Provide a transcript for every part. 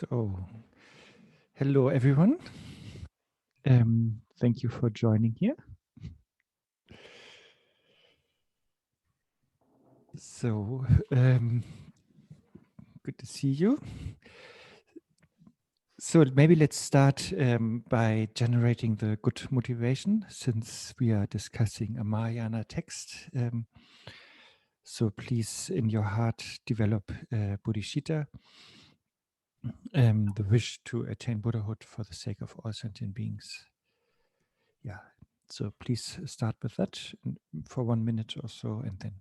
So, hello everyone. Thank you for joining here. So, good to see you. So maybe let's start by generating the good motivation, since we are discussing a Mahayana text. So please, in your heart, develop bodhichitta, the wish to attain Buddhahood for the sake of all sentient beings. Yeah, so please start with that for 1 minute or so, and then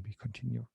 we continue.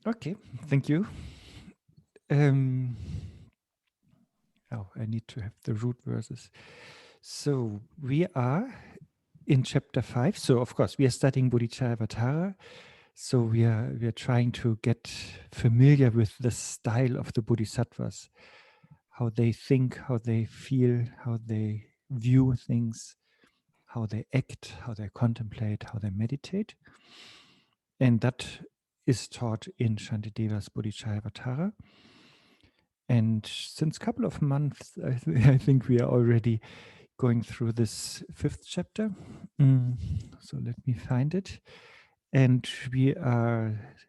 Okay, thank you. Oh, I need to have the root verses. So we are in chapter 5. So of course we are studying Bodhicharyavatarā. So we are trying to get familiar with the style of the Bodhisattvas, how they think, how they feel, how they view things, how they act, how they contemplate, how they meditate. And that is taught in Shantideva's Bodhicharyavatarā. And since a couple of months, I think we are already going through this 5th chapter. So let me find it. And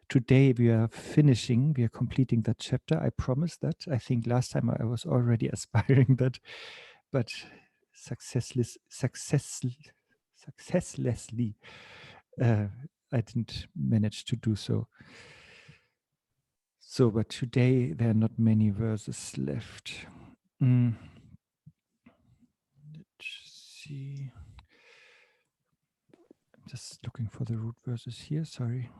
today we are completing that chapter. I promised that. I think last time I was already aspiring that, but successlessly, I didn't manage to do so. So, but today there are not many verses left. Let's see. I'm just looking for the root verses here, sorry.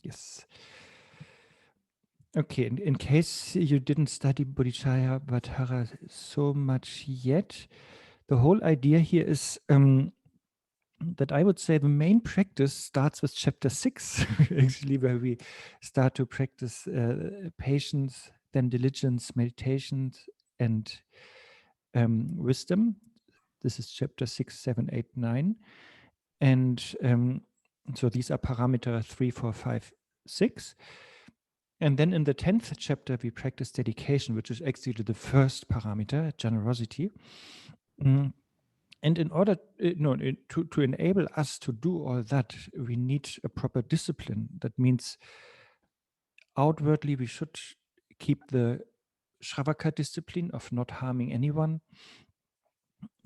Yes. Okay, in case you didn't study Bodhicharyavatarā so much yet, the whole idea here is that I would say the main practice starts with chapter 6, actually, where we start to practice patience, then diligence, meditation, and wisdom. This is chapter 6, 7, 8, 9. And so these are parameter 3, 4, 5, 6. And then in the 10th chapter, we practice dedication, which is actually the first parameter, generosity. And in order to enable us to do all that, we need a proper discipline. That means outwardly, we should keep the Shravaka discipline of not harming anyone.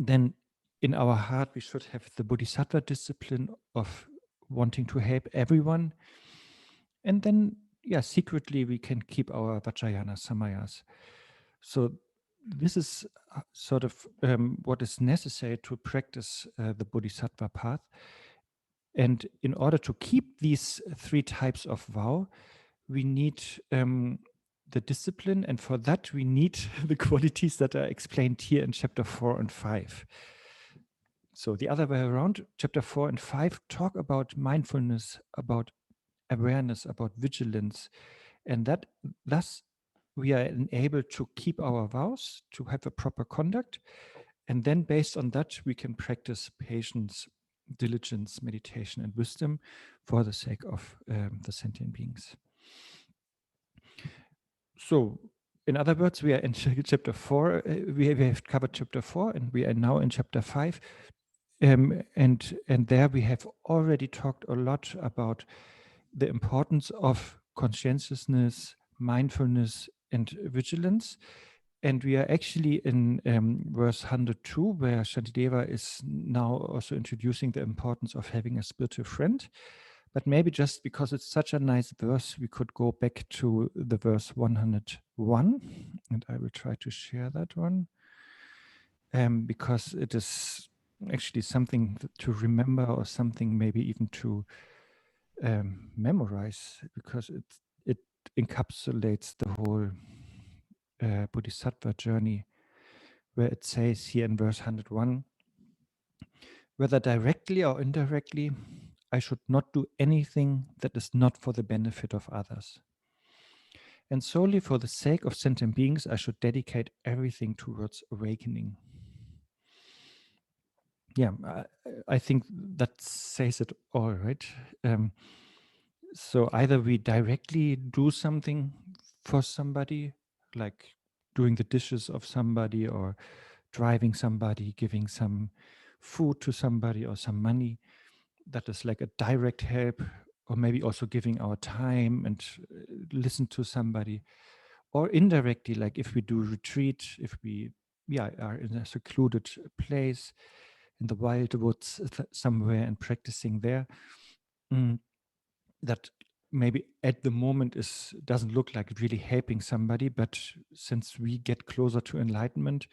Then in our heart, we should have the Bodhisattva discipline of wanting to help everyone. And then, yeah, secretly, we can keep our Vajrayana samayas. So this is sort of what is necessary to practice the Bodhisattva path. And in order to keep these 3 types of vow, we need the discipline. And for that, we need the qualities that are explained here in chapter 4 and 5. So the other way around, chapter 4 and 5 talk about mindfulness, about awareness, about vigilance. And that thus we are enabled to keep our vows, to have a proper conduct. And then based on that, we can practice patience, diligence, meditation, and wisdom for the sake of the sentient beings. So in other words, we are in chapter 4. We have covered chapter 4, and we are now in chapter 5. And there we have already talked a lot about the importance of conscientiousness, mindfulness, and vigilance. And we are actually in verse 102, where Shantideva is now also introducing the importance of having a spiritual friend. But maybe just because it's such a nice verse, we could go back to the verse 101. And I will try to share that one, because it is actually something to remember, or something maybe even to memorize, because it encapsulates the whole Bodhisattva journey, where it says here in verse 101, whether directly or indirectly, I should not do anything that is not for the benefit of others. And solely for the sake of sentient beings, I should dedicate everything towards awakening. Yeah, I think that says it all, right? So either we directly do something for somebody, like doing the dishes of somebody, or driving somebody, giving some food to somebody, or some money. That is like a direct help, or maybe also giving our time and listen to somebody. Or indirectly, like if we do retreat, if we are in a secluded place in the wild woods somewhere and practicing there, that maybe at the moment doesn't look like really helping somebody, but since we get closer to enlightenment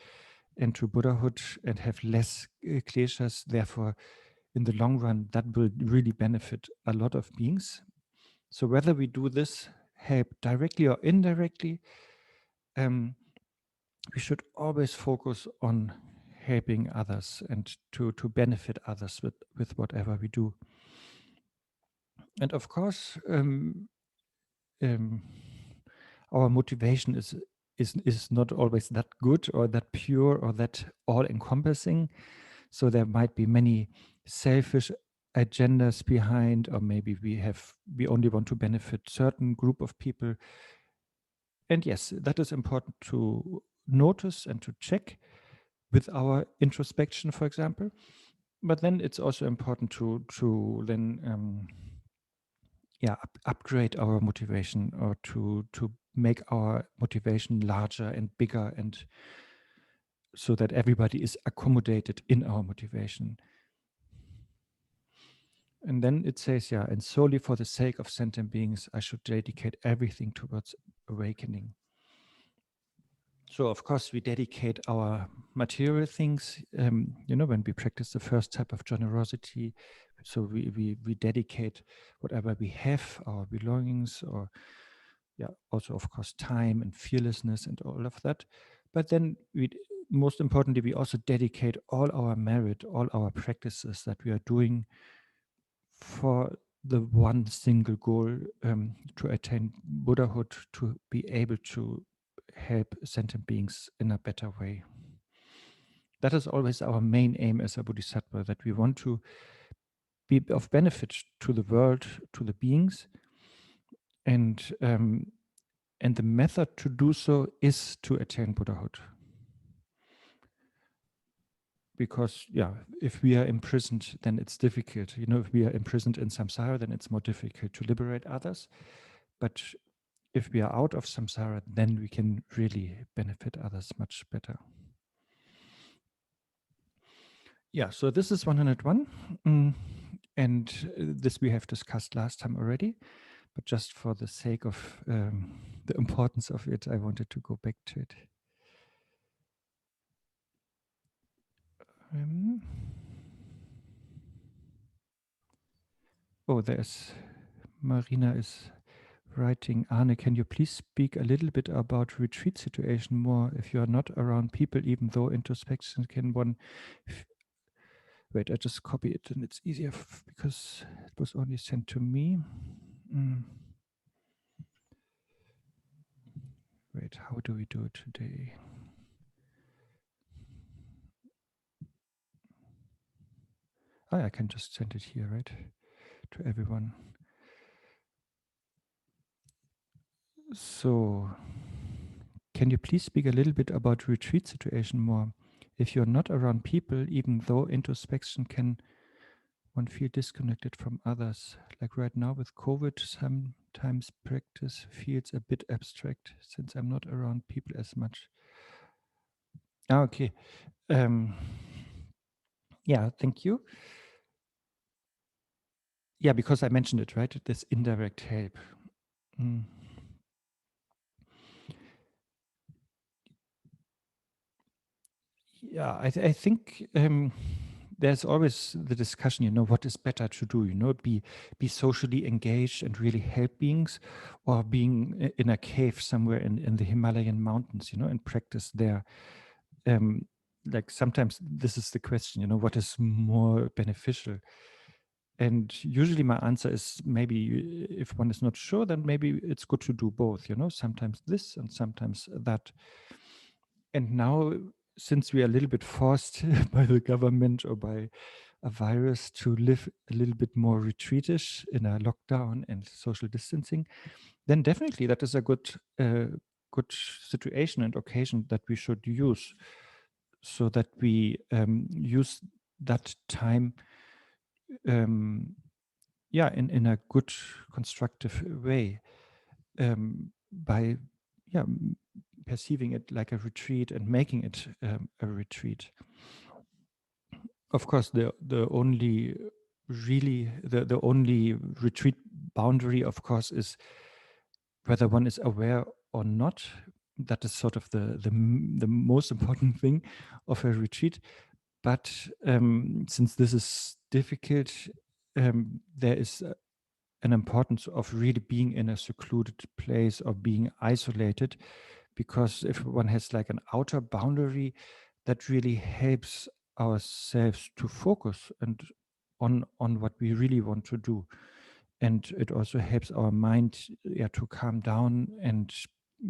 and to Buddhahood and have less kleshas, therefore in the long run that will really benefit a lot of beings. So whether we do this help directly or indirectly, we should always focus on helping others and to benefit others with whatever we do. And of course, our motivation is not always that good or that pure or that all-encompassing. So there might be many selfish agendas behind, or maybe we only want to benefit certain group of people. And yes, that is important to notice and to check with our introspection, for example. But then it's also important to then upgrade our motivation, or to make our motivation larger and bigger, and so that everybody is accommodated in our motivation. And then it says, and solely for the sake of sentient beings, I should dedicate everything towards awakening. So of course we dedicate our material things, when we practice the first type of generosity. So we dedicate whatever we have, our belongings, or also of course time and fearlessness and all of that. But then most importantly, we also dedicate all our merit, all our practices that we are doing for the one single goal, to attain Buddhahood, to be able to help sentient beings in a better way. That is always our main aim as a Bodhisattva, that we want to be of benefit to the world, to the beings, and the method to do so is to attain Buddhahood. Because if we are imprisoned, then it's difficult. If we are imprisoned in samsara, then it's more difficult to liberate others. But if we are out of samsara, then we can really benefit others much better. So this is 101. And this we have discussed last time already. But just for the sake of the importance of it, I wanted to go back to it. There's Marina is writing, Arne, can you please speak a little bit about retreat situation more? If you are not around people, even though introspection can one... Wait, I just copy it and it's easier because it was only sent to me. Wait, how do we do it today? I can just send it here, right? To everyone. So, can you please speak a little bit about retreat situation more? If you're not around people, even though introspection can one feel disconnected from others. Like right now with COVID, some Sometimes practice feels a bit abstract since I'm not around people as much. Okay. Yeah, thank you. Yeah, because I mentioned it, right? This indirect help. Yeah, I think there's always the discussion, what is better to do, be socially engaged and really help beings, or being in a cave somewhere in the Himalayan mountains, and practice there. Like sometimes this is the question, what is more beneficial? And usually my answer is maybe if one is not sure, then maybe it's good to do both, sometimes this and sometimes that. And now, since we are a little bit forced by the government or by a virus to live a little bit more retreatish in a lockdown and social distancing, then definitely that is a good situation and occasion that we should use, so that we use that time in a good constructive way, by perceiving it like a retreat and making it a retreat. Of course, the only retreat boundary, of course, is whether one is aware or not. That is sort of the most important thing of a retreat. But since this is difficult, there is an importance of really being in a secluded place or being isolated, because if one has like an outer boundary, that really helps ourselves to focus and on what we really want to do, and it also helps our mind to calm down and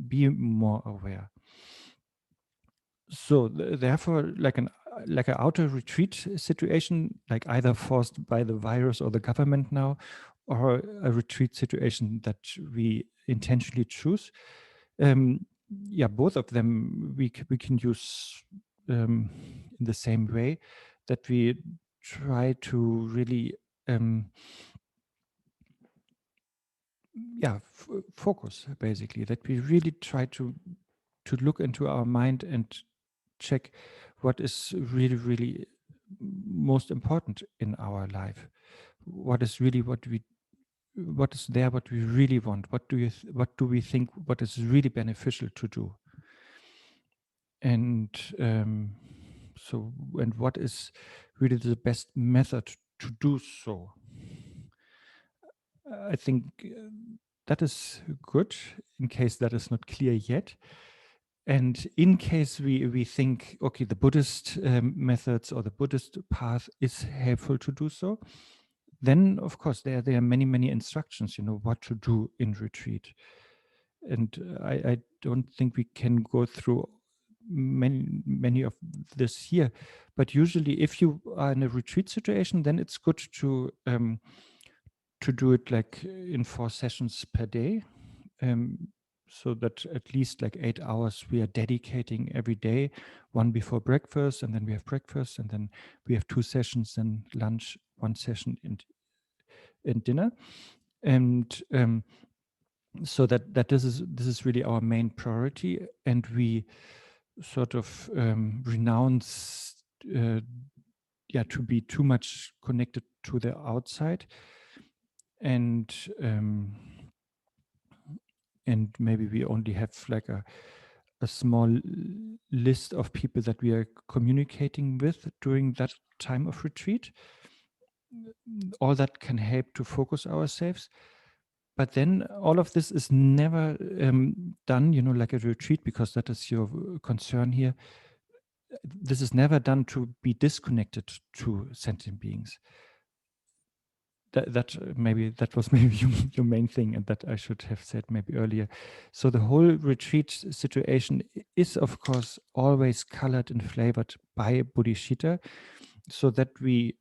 be more aware. So therefore, like an outer retreat situation, like either forced by the virus or the government now, or a retreat situation that we intentionally choose, both of them we can use in the same way, that we try to really focus, basically, that we really try to look into our mind and check what is really, really most important in our life. What is really what we really want? What do we think? What is really beneficial to do? And what is really the best method to do so? I think that is good, in case that is not clear yet. And in case we think, okay, the Buddhist methods or the Buddhist path is helpful to do so, then of course there are many, many instructions, what to do in retreat. And I don't think we can go through many of this here. But usually, if you are in a retreat situation, then it's good to do it like in 4 sessions per day. So that at least like 8 hours we are dedicating every day, one before breakfast, and then we have breakfast, and then we have 2 sessions, then lunch, 1 session, and dinner. And so that this is really our main priority, and we sort of renounce to be too much connected to the outside, and maybe we only have like a small list of people that we are communicating with during that time of retreat. All that can help to focus ourselves. But then all of this is never done, like a retreat, because that is your concern here. This is never done to be disconnected to sentient beings. That was maybe your main thing, and that I should have said maybe earlier. So the whole retreat situation is, of course, always colored and flavored by bodhicitta, so that we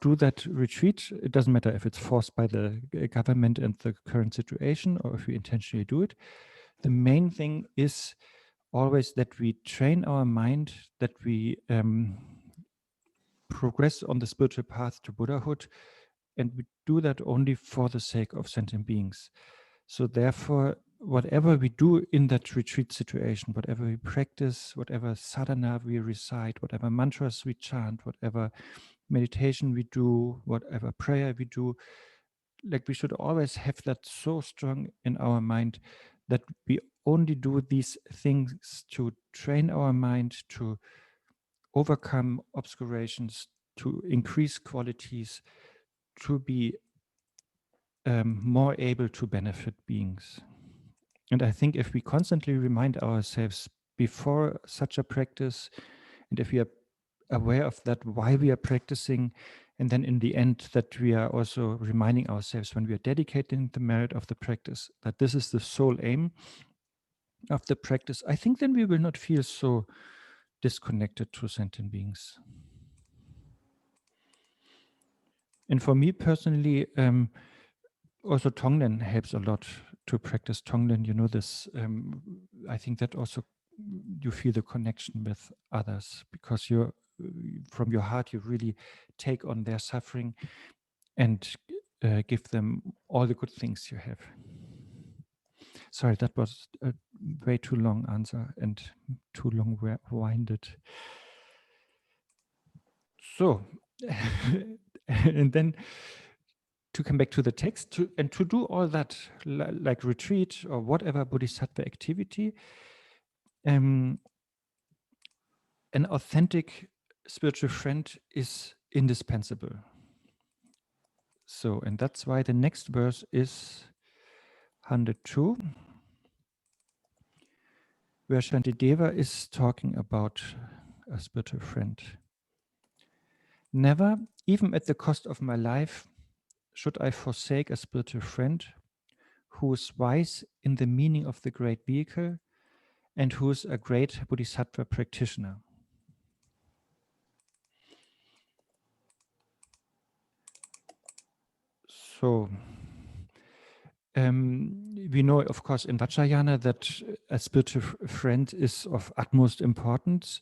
do that retreat. It doesn't matter if it's forced by the government and the current situation, or if we intentionally do it. The main thing is always that we train our mind, that we progress on the spiritual path to Buddhahood and we do that only for the sake of sentient beings. So therefore, whatever we do in that retreat situation, whatever we practice, whatever sadhana we recite, whatever mantras we chant, whatever meditation we do, whatever prayer we do, like we should always have that so strong in our mind that we only do these things to train our mind to overcome obscurations, to increase qualities, to be more able to benefit beings. And I think if we constantly remind ourselves before such a practice, and if we are aware of that, why we are practicing, and then in the end that we are also reminding ourselves when we are dedicating the merit of the practice, that this is the sole aim of the practice, I think then we will not feel so disconnected to sentient beings. And for me personally, also Tonglen helps a lot to practice Tonglen. You know this, I think that also you feel the connection with others because you're from your heart, you really take on their suffering and give them all the good things you have. Sorry, that was a way too long answer and too long-winded. So, and then to come back to the text, to do all that, like retreat or whatever bodhisattva activity, an authentic spiritual friend is indispensable. So, and that's why the next verse is 102, where Shantideva is talking about a spiritual friend. Never, even at the cost of my life, should I forsake a spiritual friend who is wise in the meaning of the great vehicle and who is a great bodhisattva practitioner. So, we know, of course, in Vajrayana that a spiritual friend is of utmost importance.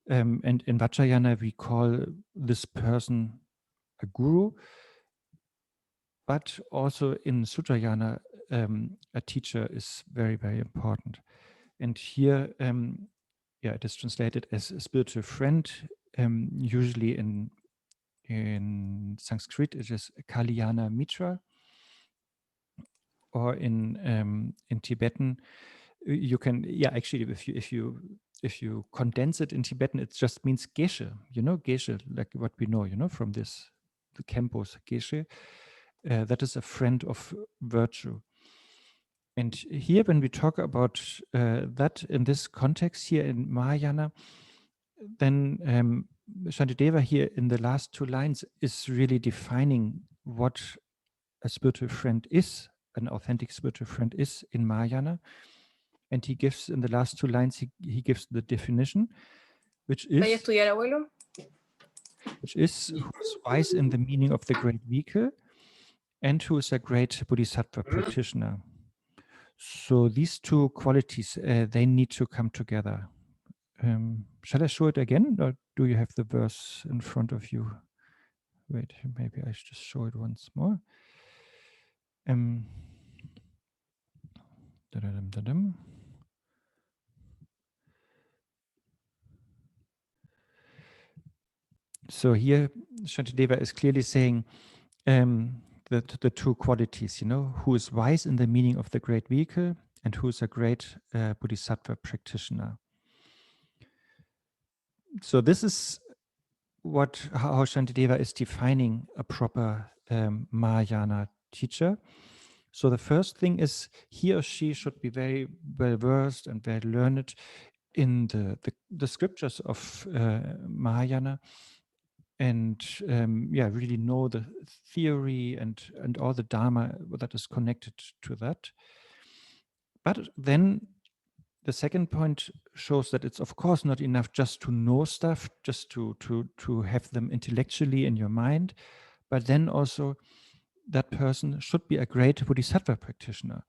And in Vajrayana, we call this person a guru. But also in Sutrayana, a teacher is very, very important. And here, it is translated as a spiritual friend. Usually in Sanskrit, it is Kalyana Mitra. Or in Tibetan, you can actually if you condense it in Tibetan, it just means geshe. You know, geshe, like what we know, from the Kempos geshe. That is a friend of virtue. And here, when we talk about that in this context here in Mahayana, then Shantideva here in the last two lines is really defining what a spiritual friend is, an authentic spiritual friend is in Mahayana. And he gives in the last two lines, he gives the definition, which is who is wise in the meaning of the great vehicle and who is a great bodhisattva practitioner. So these two qualities, they need to come together. Shall I show it again, or do you have the verse in front of you? Wait, maybe I should just show it once more. So here, Shantideva is clearly saying the two qualities, who is wise in the meaning of the great vehicle and who is a great bodhisattva practitioner. So this is how Shantideva is defining a proper Mahayana teacher. So the first thing is he or she should be very well versed and very learned in the scriptures of Mahayana, and really know the theory and all the dharma that is connected to that. But then the second point shows that it's of course not enough just to know stuff, just to have them intellectually in your mind, but then also that person should be a great bodhisattva practitioner.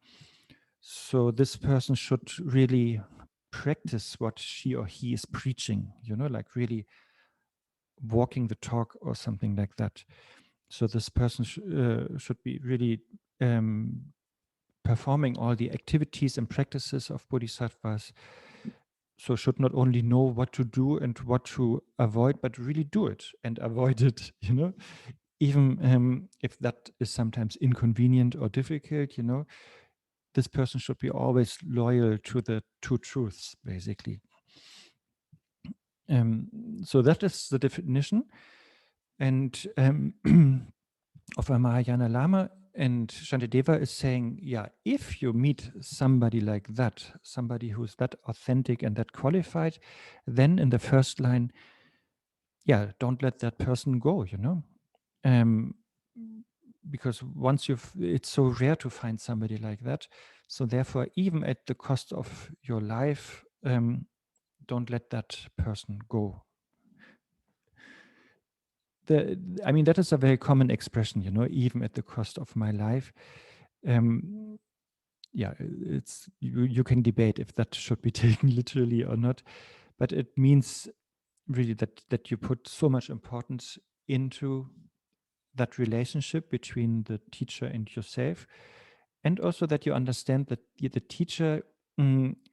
So this person should really practice what she or he is preaching, like really walking the talk or something like that. So this person should be really performing all the activities and practices of bodhisattvas. So should not only know what to do and what to avoid, but really do it and avoid it, even if that is sometimes inconvenient or difficult, this person should be always loyal to the two truths, basically. So that is the definition. And of a Mahayana Lama, and Shantideva is saying, yeah, if you meet somebody like that, somebody who's that authentic and that qualified, then in the first line, yeah, don't let that person go, because once it's so rare to find somebody like that. So therefore, even at the cost of your life, don't let that person go. I mean, that is a very common expression, even at the cost of my life. Yeah, it's you can debate if that should be taken literally or not, but it means really that you put so much importance into that relationship between the teacher and yourself, and also that you understand that the teacher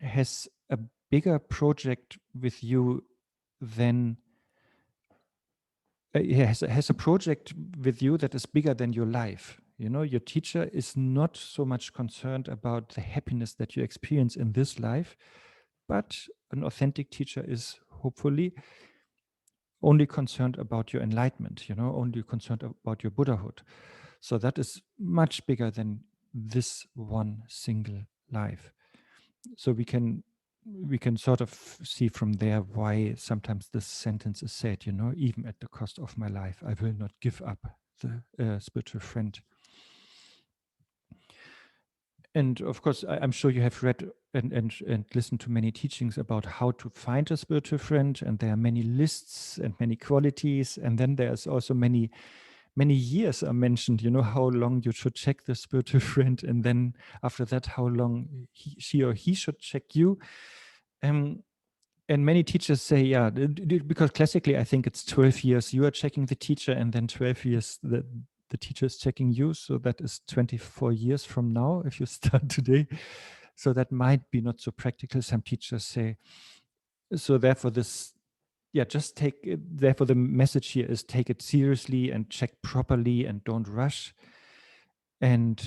has a bigger project with you than has a project with you that is bigger than your life. Your teacher is not so much concerned about the happiness that you experience in this life, but an authentic teacher is hopefully only concerned about your enlightenment, only concerned about your Buddhahood. So that is much bigger than this one single life. So we can sort of see from there why sometimes this sentence is said, even at the cost of my life, I will not give up the spiritual friend. And of course, I'm sure you have read and listened to many teachings about how to find a spiritual friend, and there are many lists and many qualities, and then there's also many years are mentioned, how long you should check the spiritual friend, and then after that, how long she or he should check you. And many teachers say, yeah, because classically, I think it's 12 years you are checking the teacher, and then 12 years the teacher is checking you. So that is 24 years from now if you start today. So that might be not so practical, some teachers say. So therefore therefore the message here is take it seriously and check properly and don't rush. And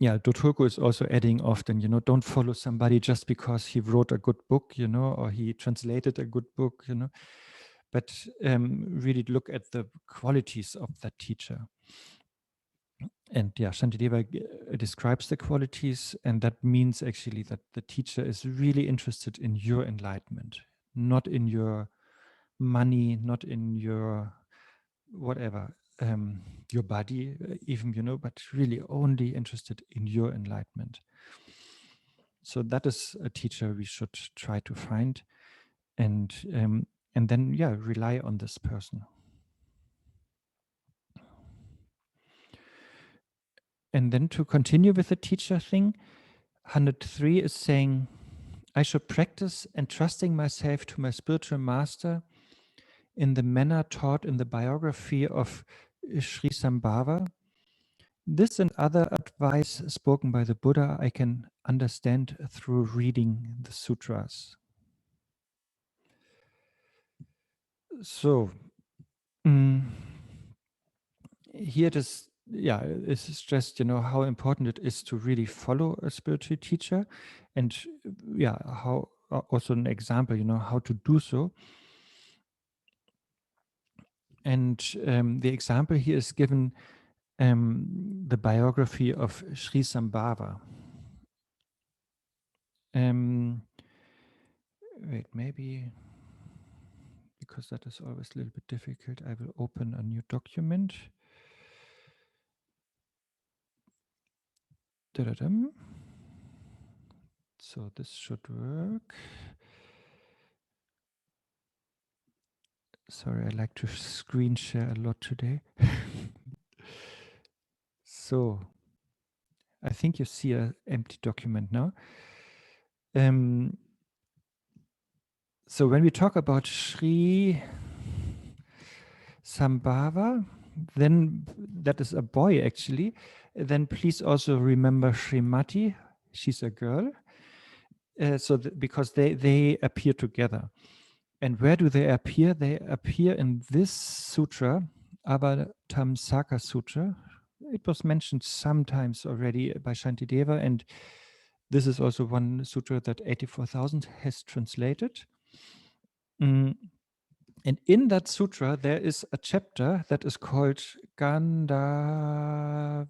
Doturko is also adding often, don't follow somebody just because he wrote a good book, or he translated a good book, but really look at the qualities of that teacher. And Shantideva describes the qualities, and that means actually that the teacher is really interested in your enlightenment, not in your money, not in your whatever, your body even, but really only interested in your enlightenment. So that is a teacher we should try to find, and then rely on this person. And then to continue with the teacher thing, 103 is saying, I should practice entrusting myself to my spiritual master in the manner taught in the biography of Sri Sambhava. This and other advice spoken by the Buddha I can understand through reading the sutras. So here it is, it's stressed, how important it is to really follow a spiritual teacher, and how also an example, how to do so. And the example here is given the biography of Sri Sambhava. Wait, maybe because that is always a little bit difficult, I will open a new document. Da-da-dum. So this should work. Sorry, I like to screen share a lot today. So I think you see an empty document now. So when we talk about Sri Sambhava, then that is a boy actually, then please also remember Srimati. She's a girl. Because they appear together. And where do they appear? They appear in this sutra, Avatamsaka Sutra. It was mentioned sometimes already by Shantideva, and this is also one sutra that 84,000 has translated. And in that sutra, there is a chapter that is called Gandhavyuha.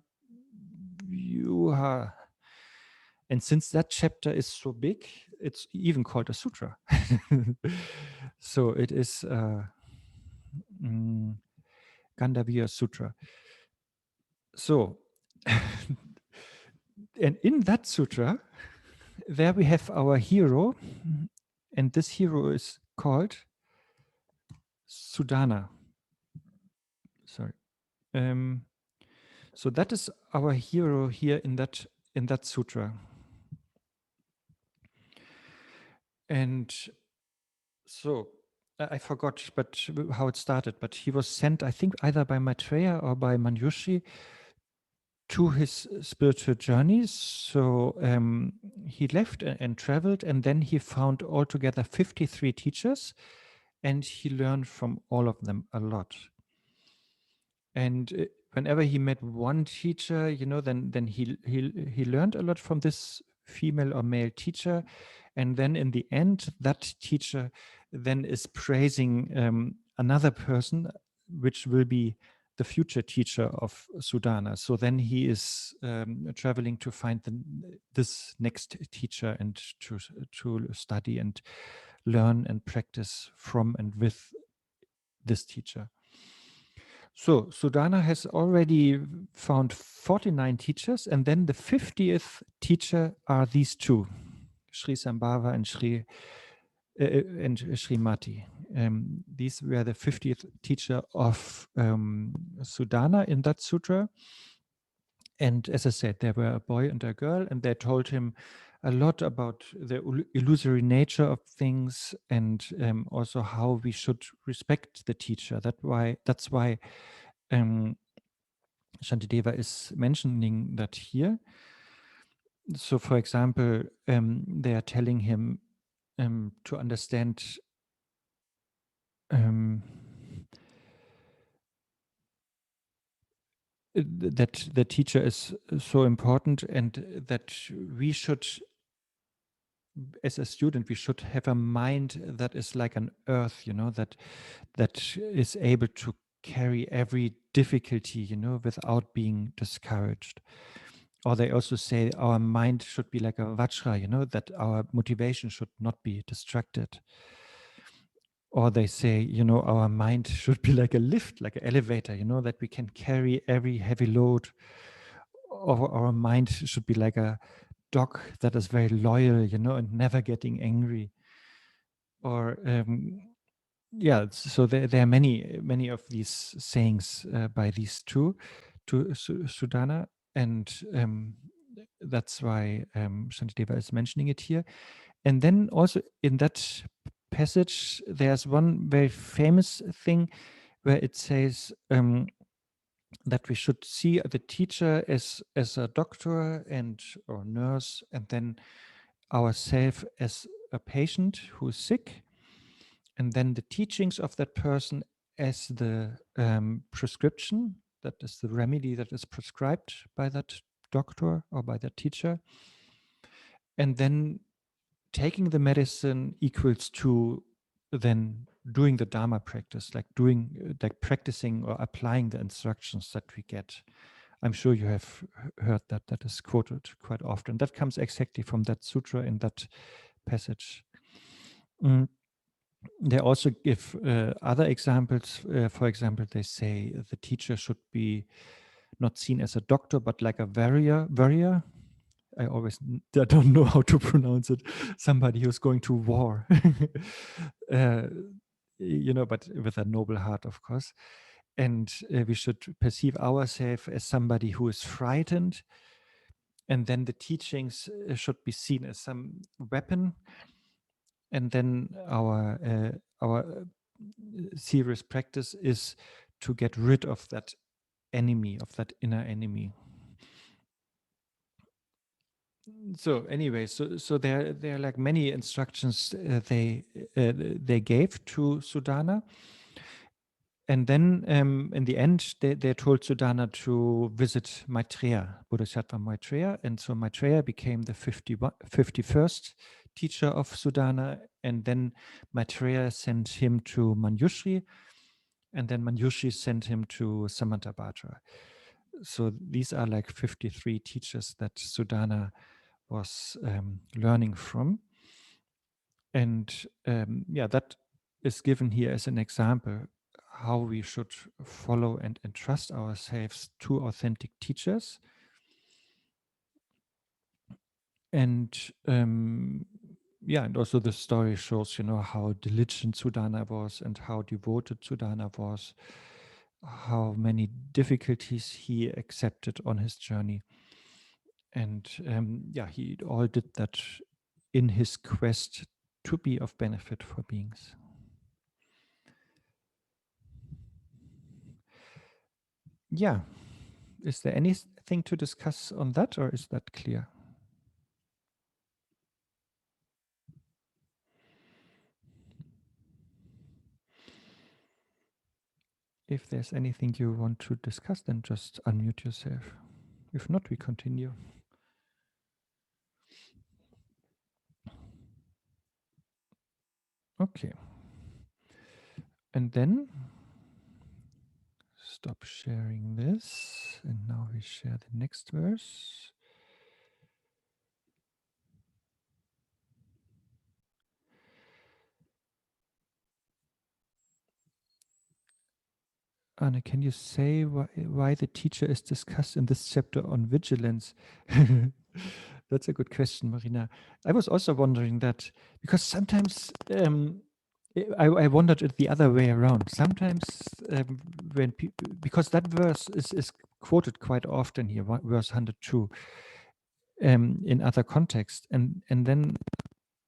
And since that chapter is so big, it's even called a sutra. So it is Gandhavya Sutra. So, and in that sutra, there we have our hero, and this hero is called Sudana. Sorry. So that is our hero here in that sutra. And so I forgot, but how it started. But he was sent, I think, either by Maitreya or by Manjushri to his spiritual journeys. So he left and traveled, and then he found altogether 53 teachers, and he learned from all of them a lot. And whenever he met one teacher, then he learned a lot from this female or male teacher, and then in the end, that teacher then is praising another person, which will be the future teacher of Sudana. So then he is traveling to find this next teacher and to study and learn and practice from and with this teacher. So Sudana has already found 49 teachers, and then the 50th teacher are these two, Sri Sambhava and Srimati. These were the 50th teacher of Sudana in that sutra. And as I said, there were a boy and a girl, and they told him a lot about the illusory nature of things, and also how we should respect the teacher. That's why Shantideva is mentioning that here. So, for example, they are telling him to understand that the teacher is so important, and that we should, as a student, we should have a mind that is like an earth, that is able to carry every difficulty, without being discouraged. Or they also say our mind should be like a vajra, that our motivation should not be distracted. Or they say, our mind should be like a lift, like an elevator, that we can carry every heavy load. Or our mind should be like a dog that is very loyal, and never getting angry. Or so there are many of these sayings by these two to Sudana, and that's why Shantideva is mentioning it here. And then also in that passage, there's one very famous thing where it says that we should see the teacher as a doctor or nurse, and then ourselves as a patient who is sick, and then the teachings of that person as the prescription, that is the remedy that is prescribed by that doctor or by that teacher. And then taking the medicine equals to then doing the Dharma practice, like practicing or applying the instructions that we get. I'm sure you have heard that is quoted quite often. That comes exactly from that sutra in that passage. They also give other examples. For example, they say the teacher should be not seen as a doctor, but like a warrior. I don't know how to pronounce it. Somebody who's going to war, but with a noble heart, of course. And we should perceive ourselves as somebody who is frightened. And then the teachings should be seen as some weapon. And then our serious practice is to get rid of that enemy, of that inner enemy. So anyway, so there are like many instructions they gave to Sudana, and then in the end they told Sudana to visit Maitreya, Bodhisattva Maitreya, and so Maitreya became the 51st teacher of Sudana, and then Maitreya sent him to Manjushri, and then Manjushri sent him to Samantabhadra. So these are like 53 teachers that Sudana was learning from. And that is given here as an example how we should follow and entrust ourselves to authentic teachers. And and also the story shows, how diligent Sudana was and how devoted Sudana was, how many difficulties he accepted on his journey. And he all did that in his quest to be of benefit for beings. Yeah. Is there anything to discuss on that, or is that clear? If there's anything you want to discuss, then just unmute yourself. If not, we continue. Okay. And then stop sharing this. And now we share the next verse. Arne, can you say why the teacher is discussed in this chapter on vigilance? That's a good question, Marina. I was also wondering that, because sometimes I wondered it the other way around. Sometimes when because that verse is quoted quite often here, verse 102, in other contexts, and then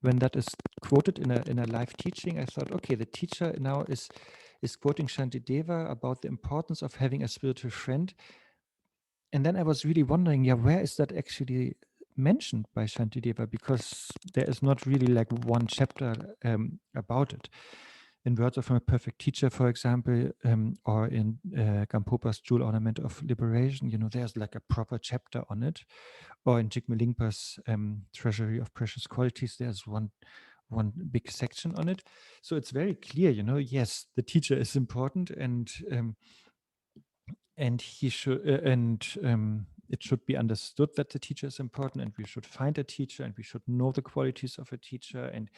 when that is quoted in a live teaching, I thought, okay, the teacher now is quoting Shantideva about the importance of having a spiritual friend. And then I was really wondering, where is that actually mentioned by Shantideva? Because there is not really like one chapter about it. In Words of a Perfect Teacher, for example, or in Gampopa's Jewel Ornament of Liberation, there's like a proper chapter on it. Or in Jigme Lingpa's Treasury of Precious Qualities, there's one big section on it. So it's very clear, yes, the teacher is important, and he should it should be understood that the teacher is important, and we should find a teacher, and we should know the qualities of a teacher, and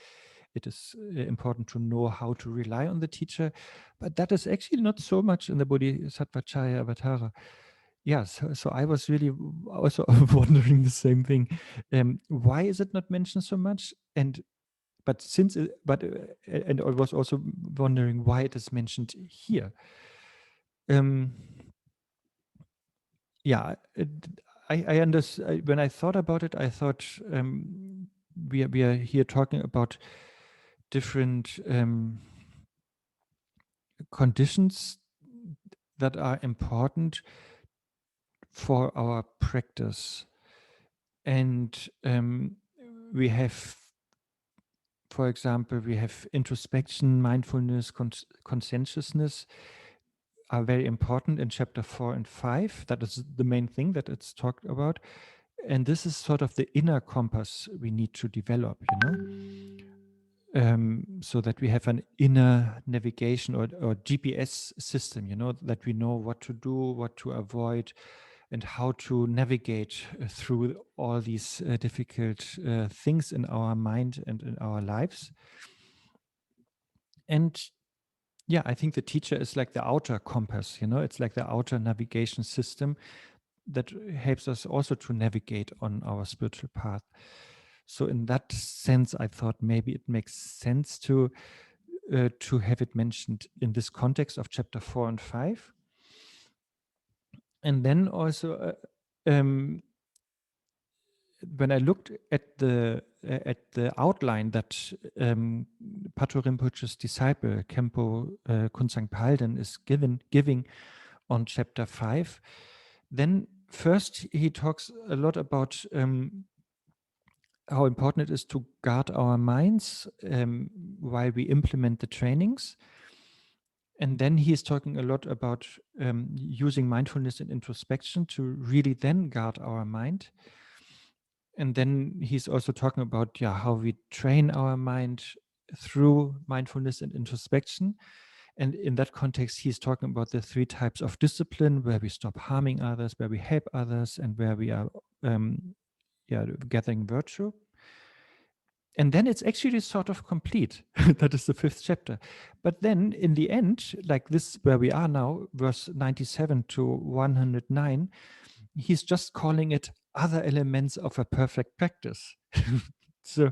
it is important to know how to rely on the teacher. But that is actually not so much in the Bodhichitta. Yeah, so I was really also wondering the same thing. Why is it not mentioned so much? And I was also wondering why it is mentioned here. I understand. When I thought about it, I thought we are here talking about different conditions that are important for our practice, and we have, for example, we have introspection, mindfulness, conscientiousness are very important in chapter 4 and 5. That is the main thing that it's talked about. And this is sort of the inner compass we need to develop, so that we have an inner navigation or GPS system, that we know what to do, what to avoid, and how to navigate through all these difficult things in our mind and in our lives. And I think the teacher is like the outer compass, it's like the outer navigation system that helps us also to navigate on our spiritual path. So in that sense, I thought maybe it makes sense to have it mentioned in this context of chapter 4 and 5. And then also, when I looked at the outline that Pato Rinpoche's disciple, Khenpo Kunsang Palden, is giving on chapter 5, then first he talks a lot about how important it is to guard our minds while we implement the trainings. And then he is talking a lot about using mindfulness and introspection to really then guard our mind. And then he's also talking about how we train our mind through mindfulness and introspection. And in that context, he's talking about the 3 types of discipline, where we stop harming others, where we help others, and where we are gathering virtue. And then it's actually sort of complete. That is the 5th chapter. But then in the end, like this, where we are now, verse 97 to 109, he's just calling it other elements of a perfect practice. So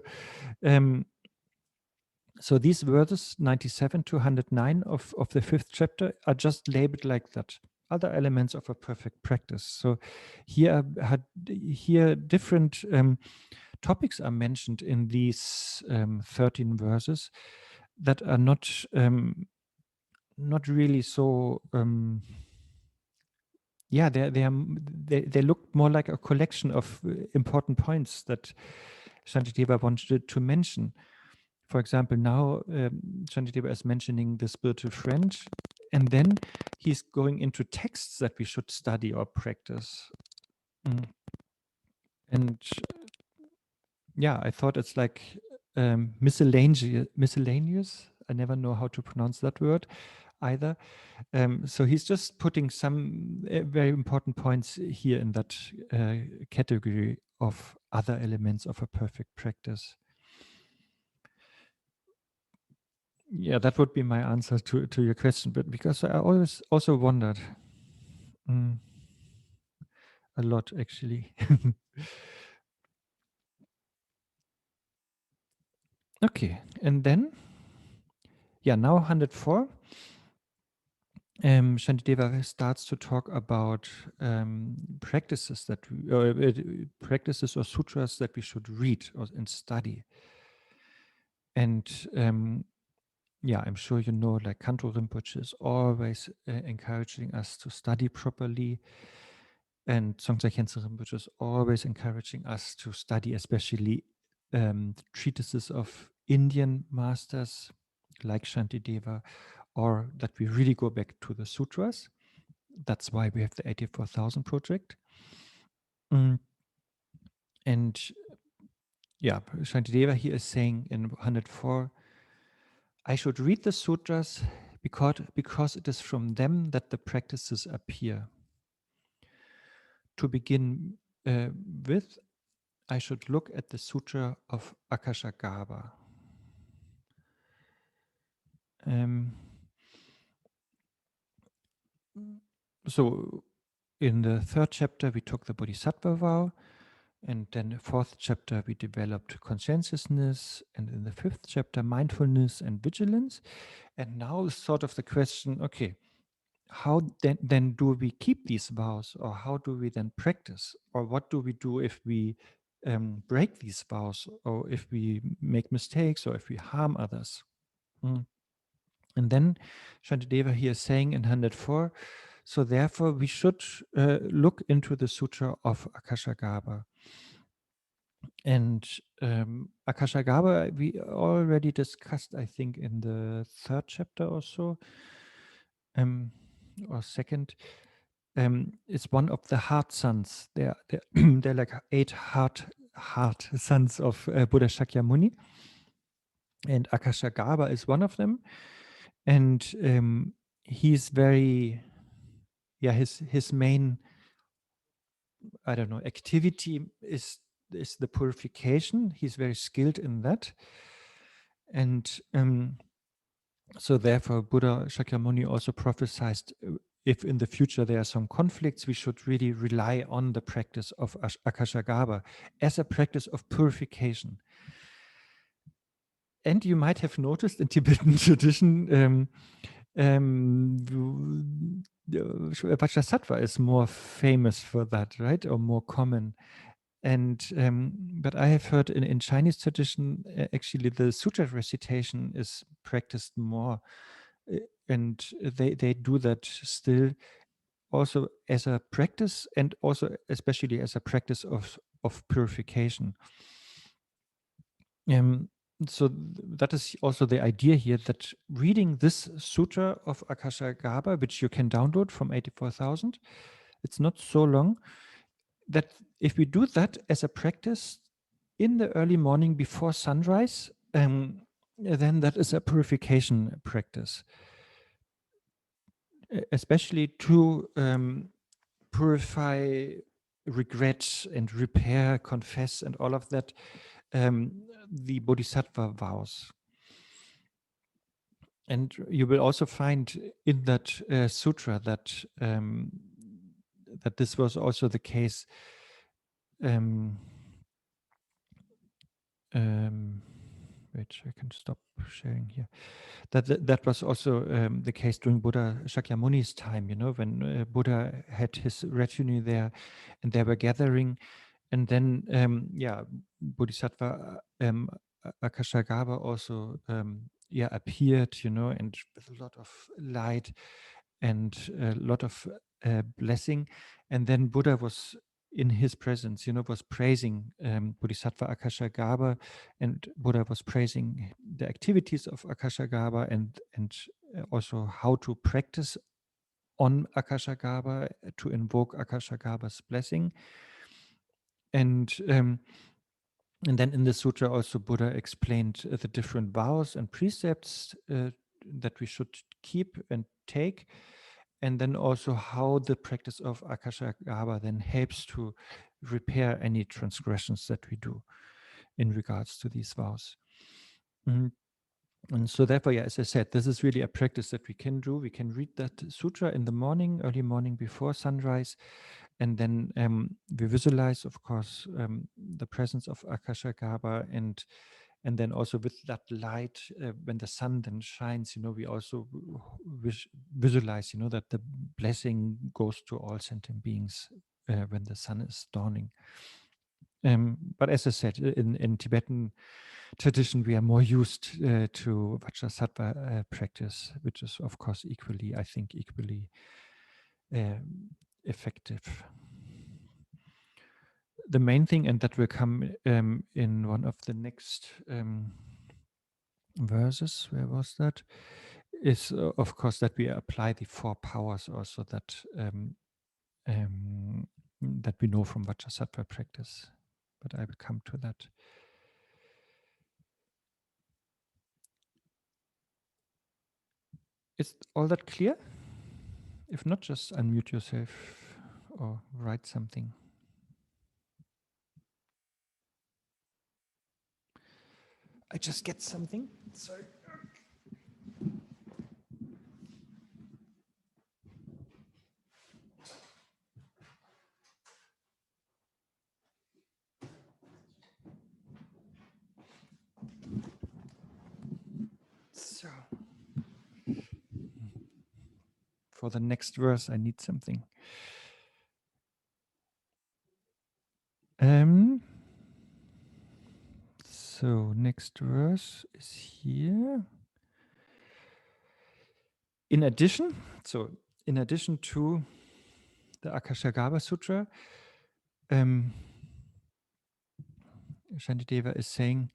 these verses 97 to 109 of the 5th chapter are just labeled like that, other elements of a perfect practice. So here different topics are mentioned in these 13 verses that are not really so they look more like a collection of important points that Shantideva wanted to mention. For example, now Shantideva is mentioning the spiritual friend, and then he's going into texts that we should study or practice. And I thought it's like miscellaneous. I never know how to pronounce that word either. So he's just putting some very important points here in that category of other elements of a perfect practice. Yeah, that would be my answer to your question. But because I always also wondered a lot, actually. Okay, and then, now 104. Shantideva starts to talk about practices practices or sutras that we should read and study. And I'm sure you know, like Kanto Rinpoche is always encouraging us to study properly, and Songtse Khyentse Rinpoche is always encouraging us to study, especially treatises of Indian masters like Shantideva, or that we really go back to the sutras. That's why we have the 84,000 project. And Shantideva here is saying in 104, I should read the sutras because it is from them that the practices appear. To begin with, I should look at the sutra of Akashagarbha. So in the 3rd chapter, we took the Bodhisattva vow. And then the 4th chapter, we developed conscientiousness. And in the 5th chapter, mindfulness and vigilance. And now is sort of the question, okay, how then do we keep these vows? Or how do we then practice? Or what do we do if we break these vows? Or if we make mistakes? Or if we harm others? And then Shantideva here is saying in 104, so therefore we should look into the sutra of Akashagarbha. And Akashagarbha we already discussed, I think, in the 3rd chapter or so, or 2nd. It's one of the heart sons. They're like 8 heart sons of Buddha Shakyamuni, and Akashagarbha is one of them. And he's very, his main, I don't know, activity is the purification. He's very skilled in that. And so therefore, Buddha Shakyamuni also prophesied if in the future there are some conflicts, we should really rely on the practice of Akashagarbha as a practice of purification. And you might have noticed in Tibetan tradition, Vajrayana is more famous for that, right? Or more common. But I have heard in Chinese tradition, actually the sutra recitation is practiced more, and they do that still also as a practice, and also especially as a practice of purification. So that is also the idea here, that reading this sutra of Akashagarbha, which you can download from 84,000, it's not so long, that if we do that as a practice in the early morning before sunrise, then that is a purification practice, especially to purify regret and repair, confess, and all of that, the Bodhisattva vows. And you will also find in that sutra that that this was also the case. Wait, I can stop sharing here. That was also the case during Buddha Shakyamuni's time. You know, when Buddha had his retinue there, and they were gathering, and then Bodhisattva Akashagarbha also appeared. You know, and with a lot of light and a lot of blessing, and then Buddha was in his presence, you know, was praising Bodhisattva Akashagarbha, and Buddha was praising the activities of Akashagarbha, and also how to practice on Akashagarbha, to invoke Akashagarbha's blessing. And then in the sutra also Buddha explained the different vows and precepts that we should keep and take, and then also how the practice of Akashagarbha then helps to repair any transgressions that we do in regards to these vows. And so therefore, as I said, this is really a practice that we can do. We can read that sutra in the morning, early morning before sunrise, and then we visualize, of course, the presence of Akashagarbha, and then also with that light, when the sun then shines, you know, we also visualize, you know, that the blessing goes to all sentient beings when the sun is dawning. But as I said, in Tibetan tradition, we are more used to Vajrasattva practice, which is, of course, equally effective. The main thing, and that will come in one of the next verses, where was that? Is of course that we apply the 4 powers also, that that we know from Vajrasattva practice. But I will come to that. Is all that clear? If not, just unmute yourself or write something. I just get something. Sorry. So, for the next verse, I need something. So next verse is here. In addition to the Akashagarbha Sutra, Shantideva is saying,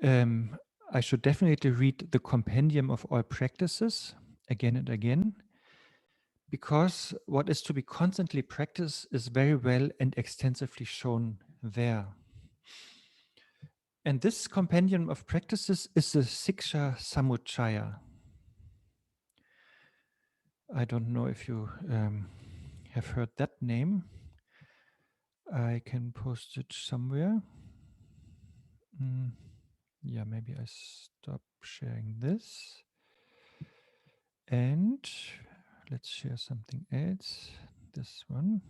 I should definitely read the Compendium of All Practices again and again, because what is to be constantly practiced is very well and extensively shown there. And this Compendium of Practices is the Siksha Samuccaya. I don't know if you have heard that name. I can post it somewhere. Yeah, maybe I stop sharing this. And let's share something else. This one.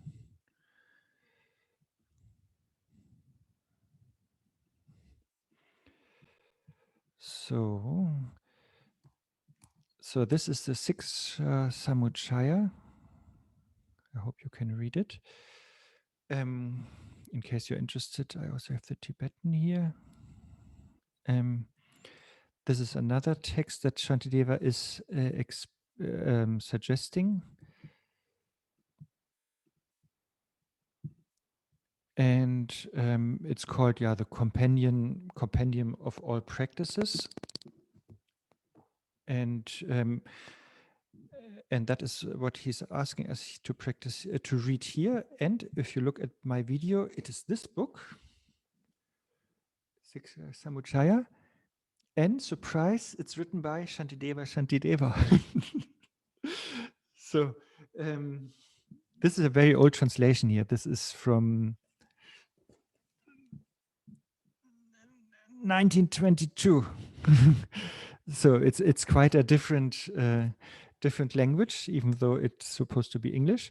So this is the Siksha Samuccaya. I hope you can read it. in case you're interested, I also have the Tibetan here. This is another text that Shantideva is suggesting. And it's called, the Compendium of All Practices. And that is what he's asking us to practice, to read here. And if you look at my video, it is this book, Siksha Samuchaya. And surprise, it's written by Shantideva. So this is a very old translation here. This is from 1922. So it's quite a different language, even though it's supposed to be English.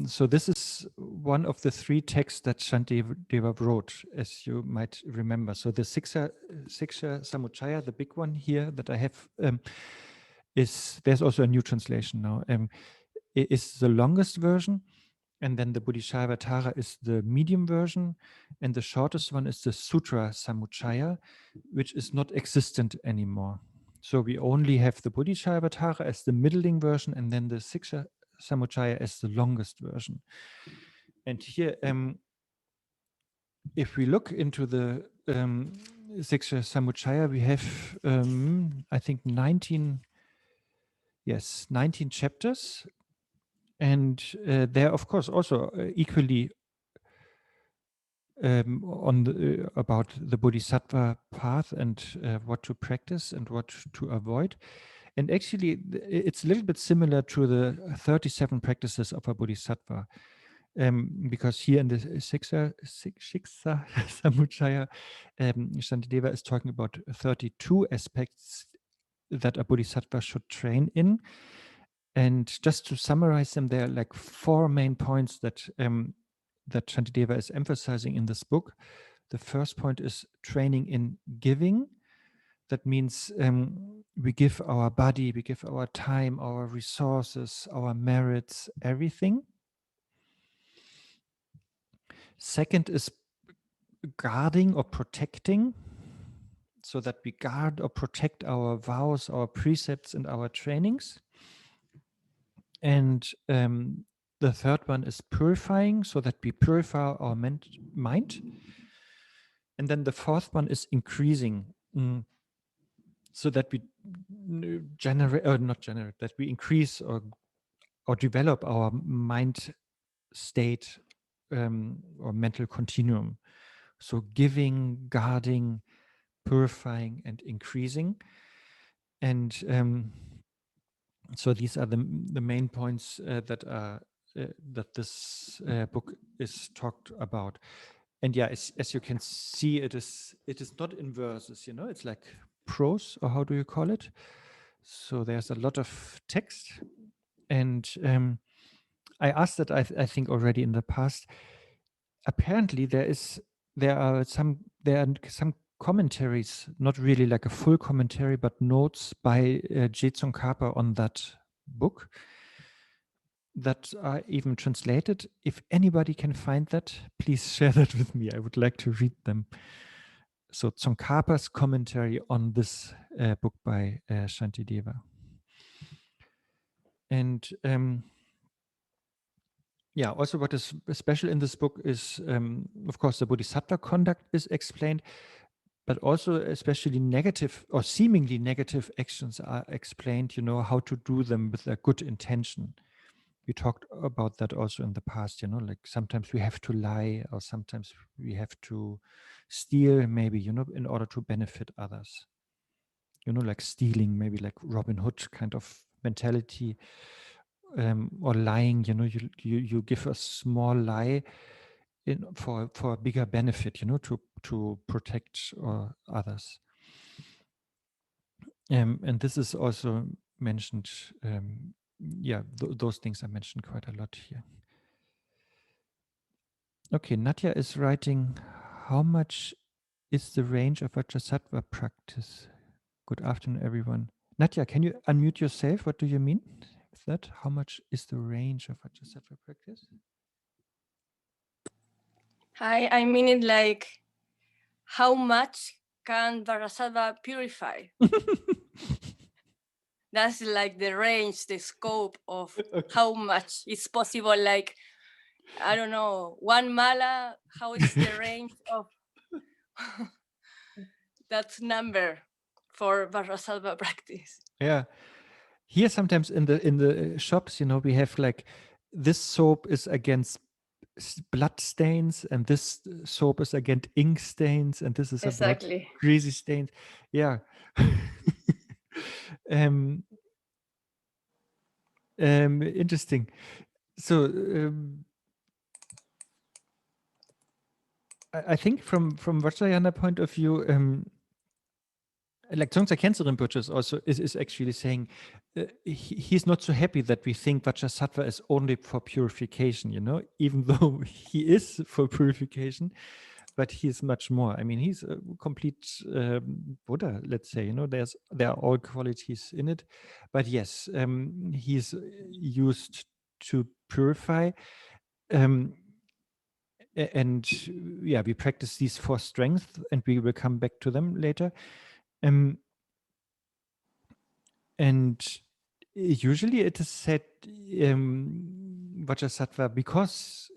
So this is one of the three texts that Shantideva wrote, as you might remember. So the Siksha Samuchaya, the big one here that I have, there's also a new translation now. Is the longest version, and then the Bodhicharyavatarā is the medium version, and the shortest one is the Sutra Samuchaya, which is not existent anymore. So we only have the Bodhicharyavatarā as the middling version, and then the Siksha Samuchaya as the longest version. And here, if we look into the Siksha Samuchaya, we have, I think, 19 chapters. And they're, of course, also equally about the Bodhisattva path and what to practice and what to avoid. And actually, it's a little bit similar to the 37 practices of a Bodhisattva. Because here in the Siksha Samuchaya, Shantideva is talking about 32 aspects that a Bodhisattva should train in. And just to summarize them, there are like 4 main points that Shantideva is emphasizing in this book. The first point is training in giving. That means we give our body, we give our time, our resources, our merits, everything. Second is guarding or protecting, so that we guard or protect our vows, our precepts, and our trainings. And the third one is purifying, so that we purify our mind. And then the fourth one is increasing, so that we that we increase or develop our mind state or mental continuum. So giving, guarding, purifying, and increasing. And so these are the main points that this book is talked about. And as you can see, it is not in verses, it's like prose, or how do you call it? So there's a lot of text. And I asked that, I think, already in the past. Apparently there are some commentaries, not really like a full commentary, but notes by Jetsong Khapa on that book that are even translated. If anybody can find that, please share that with me. I would like to read them. So Tsongkhapa's commentary on this book by Shantideva. And also what is special in this book is, of course, the Bodhisattva conduct is explained, but also especially negative or seemingly negative actions are explained, how to do them with a good intention. We talked about that also in the past, like sometimes we have to lie, or sometimes we have to steal, maybe, in order to benefit others. Like stealing, maybe like Robin Hood kind of mentality, or lying, you give a small lie for a bigger benefit, to protect others. And this is also mentioned, those things are mentioned quite a lot here. Okay, Natya is writing, how much is the range of Vajrasattva practice? Good afternoon, everyone. Natya, can you unmute yourself? What do you mean Is that how much is the range of Vajrasattva practice? I mean it like, how much can Vajrasattva purify? That's like the range, the scope of how much is possible. Like, I don't know, one mala, how is the range of that number for Vajrasattva practice? Yeah. Here sometimes in the shops, we have like, this soap is against blood stains, and this soap is against ink stains, and this is about Exactly. greasy stains. Yeah. Interesting. So I think from Vajrayana point of view, like Dzongtsa Khyentse Rinpoche is actually saying he's not so happy that we think Vajrasattva is only for purification, even though he is for purification, but he's much more. I mean, he's a complete Buddha, let's say. There are all qualities in it, but yes, he's used to purify. And yeah, we practice these 4 strengths, and we will come back to them later. And usually it is said Vajrasattva, because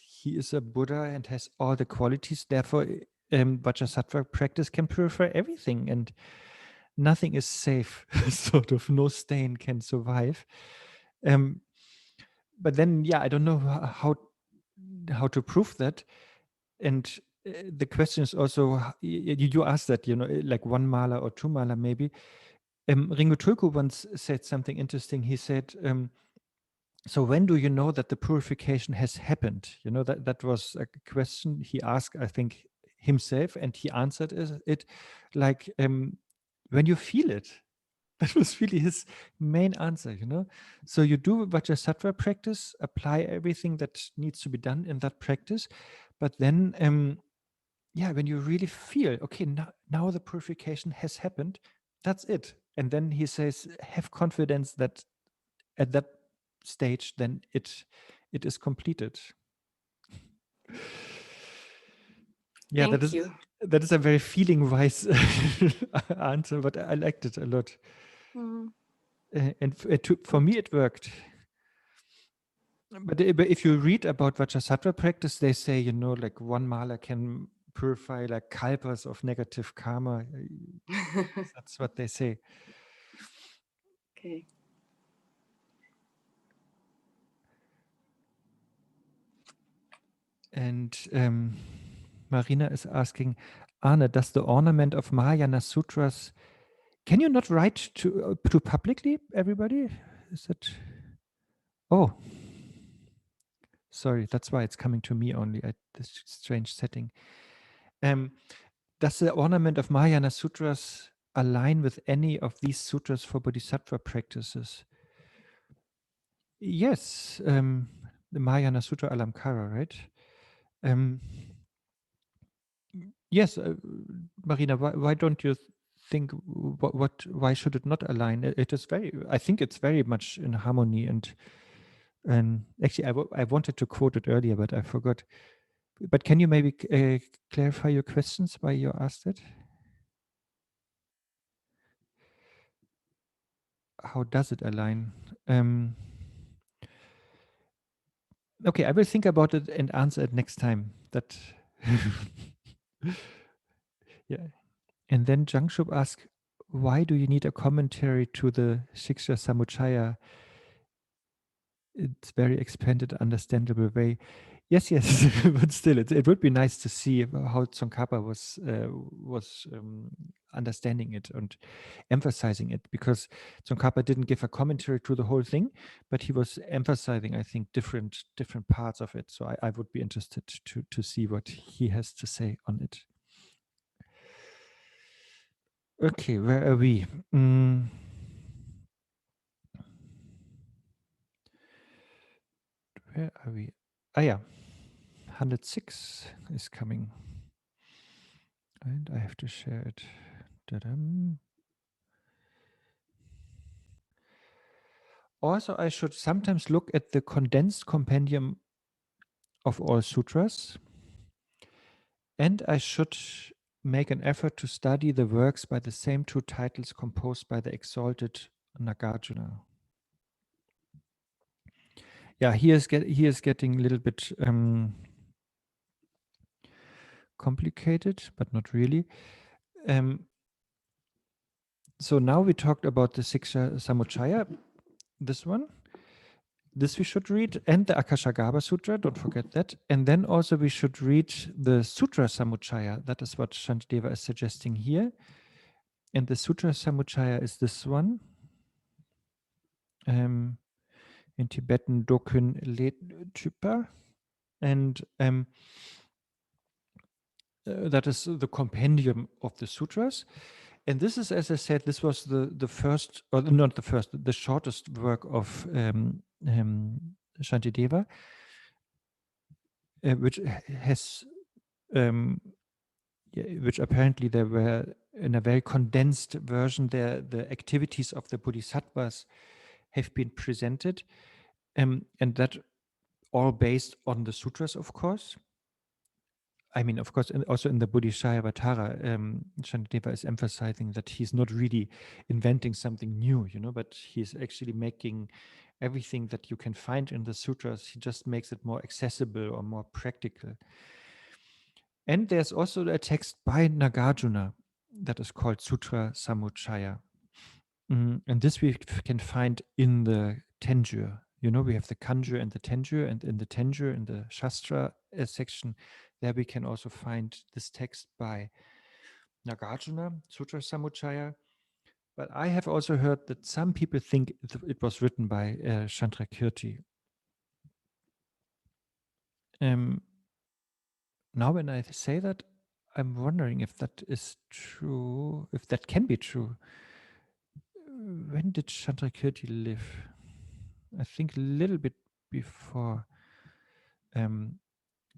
he is a Buddha and has all the qualities, therefore Vajrasattva practice can purify everything, and nothing is safe. Sort of no stain can survive. But then, yeah, I don't know how to prove that. And the question is also, you asked that, like 1 mala or 2 mala maybe. Ringo Tulku once said something interesting. He said, so when do you know that the purification has happened? That was a question he asked, I think, himself, and he answered it like, when you feel it. That was really his main answer, So you do Vajrasattva practice, apply everything that needs to be done in that practice, but then, when you really feel, okay, now the purification has happened, that's it. And then he says, have confidence that at that stage, then it is completed. Yeah, Thank you. that is a very feeling-wise answer, but I liked it a lot. And for me, it worked. But if you read about Vajrasattva practice, they say, like 1 mala can purify like kalpas of negative karma. That's what they say. Okay. And Marina is asking, Arne, does the ornament of Mahayana sutras, can you not write to publicly, everybody? Is that? Oh, sorry, that's why it's coming to me only at this strange setting. Does the ornament of Mahayana sutras align with any of these sutras for bodhisattva practices? Yes, the Mahayana Sutra Alamkara, right? Yes, Marina, why don't you think why should it not align? It is I think it's very much in harmony, and actually I wanted to quote it earlier, but I forgot. But can you maybe clarify your questions why you asked it? How does it align? Okay, I will think about it and answer it next time. That yeah. And then Jangshub asks, why do you need a commentary to the Shiksha Samuchaya? It's very expanded, understandable way. Yes, but still, it would be nice to see how Tsongkhapa was understanding it and emphasizing it, because Tsongkhapa didn't give a commentary to the whole thing, but he was emphasizing, I think, different parts of it. So I would be interested to see what he has to say on it. Okay, where are we? Where are we? Ah, yeah. 106 is coming. And I have to share it. Ta-dam. also I should sometimes look at the condensed compendium of all sutras, and I should make an effort to study the works by the same two titles composed by the exalted Nagarjuna. Yeah, he is getting a little bit complicated, but not really. So now we talked about the Siksha Samuccaya, this one. This we should read, and the Akashagarbha Sutra, don't forget that. And then also we should read the Sutra Samuccaya. That is what Shantideva is suggesting here. And the Sutra Samuccaya is this one. In Tibetan, Dokun Letupa. And that is the compendium of the sutras. And this is, as I said, this was the first, or not the first, the shortest work of Shantideva, which has, which apparently there were in a very condensed version. There, the activities of the Bodhisattvas have been presented, and that all based on the sutras, of course. I mean, of course, also in the Bodhicharyavatarā, Shantideva is emphasizing that he's not really inventing something new, but he's actually making everything that you can find in the sutras. He just makes it more accessible or more practical. And there's also a text by Nagarjuna that is called Sutra Samuccaya. And this we can find in the Tenjur. We have the Kanjur and the Tenjur, and in the Tenjur, in the Shastra section, there we can also find this text by Nagarjuna, Sutra Samuccaya. But I have also heard that some people think it was written by Chandrakirti. Now, when I say that, I'm wondering if that is true, if that can be true. When did Chandrakirti live? I think a little bit before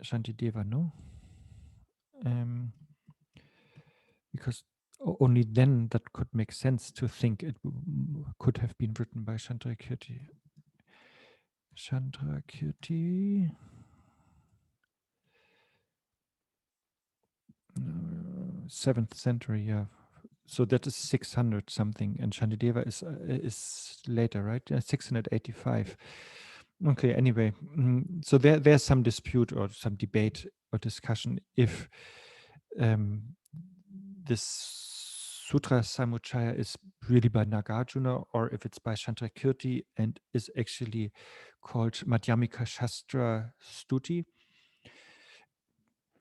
Shantideva, no? Because only then that could make sense to think it could have been written by Chandrakirti. Chandrakirti. 7th century, yeah. So that is 600 something, and Shantideva is later, right? 685. Okay. Anyway, so there's some dispute or some debate or discussion if this Sutra Samuccaya is really by Nagarjuna or if it's by Chandrakirti and is actually called Madhyamika Shastra Stuti.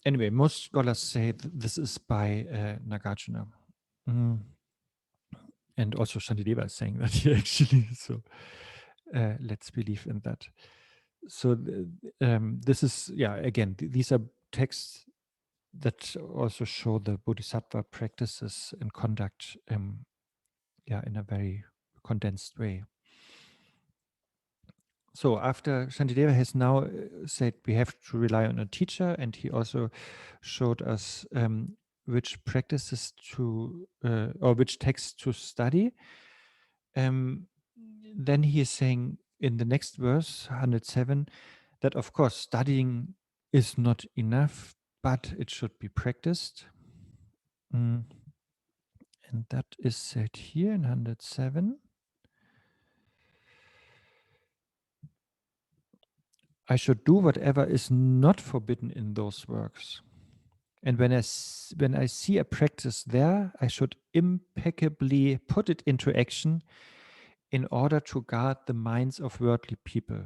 Anyway, most scholars say this is by Nagarjuna. And also Shantideva is saying that here actually. So let's believe in that. So this is, again, these are texts that also show the Bodhisattva practices and conduct in a very condensed way. So after Shantideva has now said we have to rely on a teacher, and he also showed us which practices to or which texts to study, then he is saying in the next verse 107 that of course studying is not enough, but it should be practiced. And that is said here in 107. I should do whatever is not forbidden in those works. And when I see a practice there, I should impeccably put it into action in order to guard the minds of worldly people.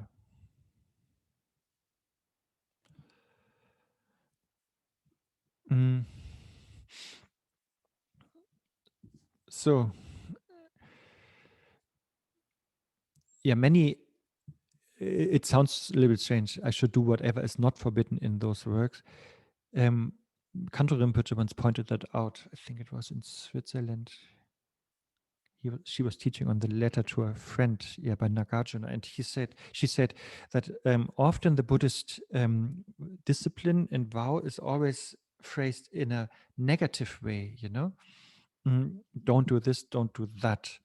So, it sounds a little bit strange. I should do whatever is not forbidden in those works. Kanto Rinpoche once pointed that out. I think it was in Switzerland. She was teaching on the letter to a friend, by Nagarjuna, and she said that often the Buddhist discipline and vow is always phrased in a negative way. Don't do this, don't do that.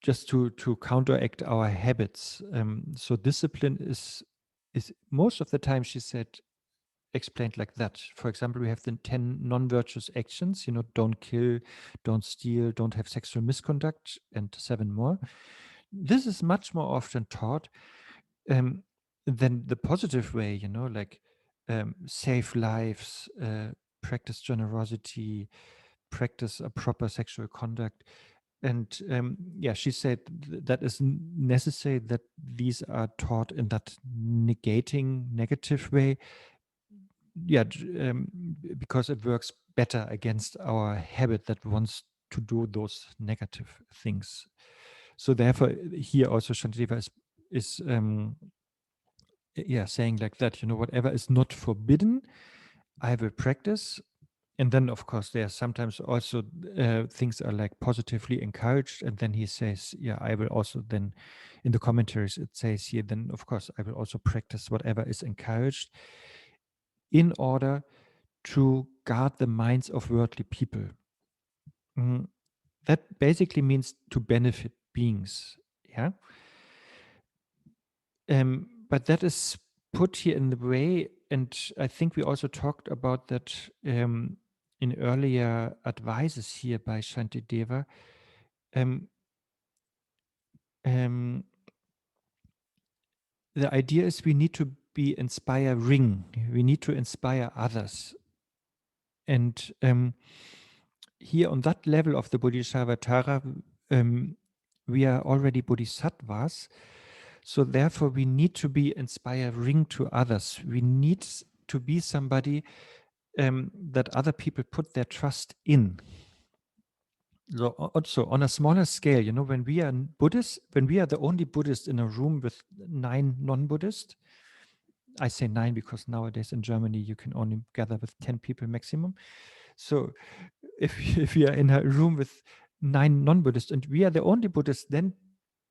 just to counteract our habits. So discipline is most of the time, she said, explained like that. For example, we have the 10 non-virtuous actions, don't kill, don't steal, don't have sexual misconduct, and 7 more. This is much more often taught than the positive way, like save lives, practice generosity, practice a proper sexual conduct. And she said that is necessary, that these are taught in that negating, negative way. Because it works better against our habit that wants to do those negative things. So therefore, here also Shantideva is saying like that, whatever is not forbidden, I will practice. And then, of course, there are sometimes also things are like positively encouraged. And then he says, I will also then, in the commentaries, it says here, then, of course, I will also practice whatever is encouraged in order to guard the minds of worldly people. That basically means to benefit beings. Yeah. But that is put here in the way, and I think we also talked about that in earlier advices here by Shantideva. The idea is we need to be inspiring. We need to inspire others. And here on that level of the Bodhicharyavatarā, we are already bodhisattvas. So therefore, we need to be inspiring to others. We need to be somebody that other people put their trust in. So also on a smaller scale, when we are Buddhists, when we are the only Buddhist in a room with 9 non-Buddhists, I say 9 because nowadays in Germany you can only gather with 10 people maximum. So if we are in a room with 9 non-Buddhists and we are the only Buddhists, then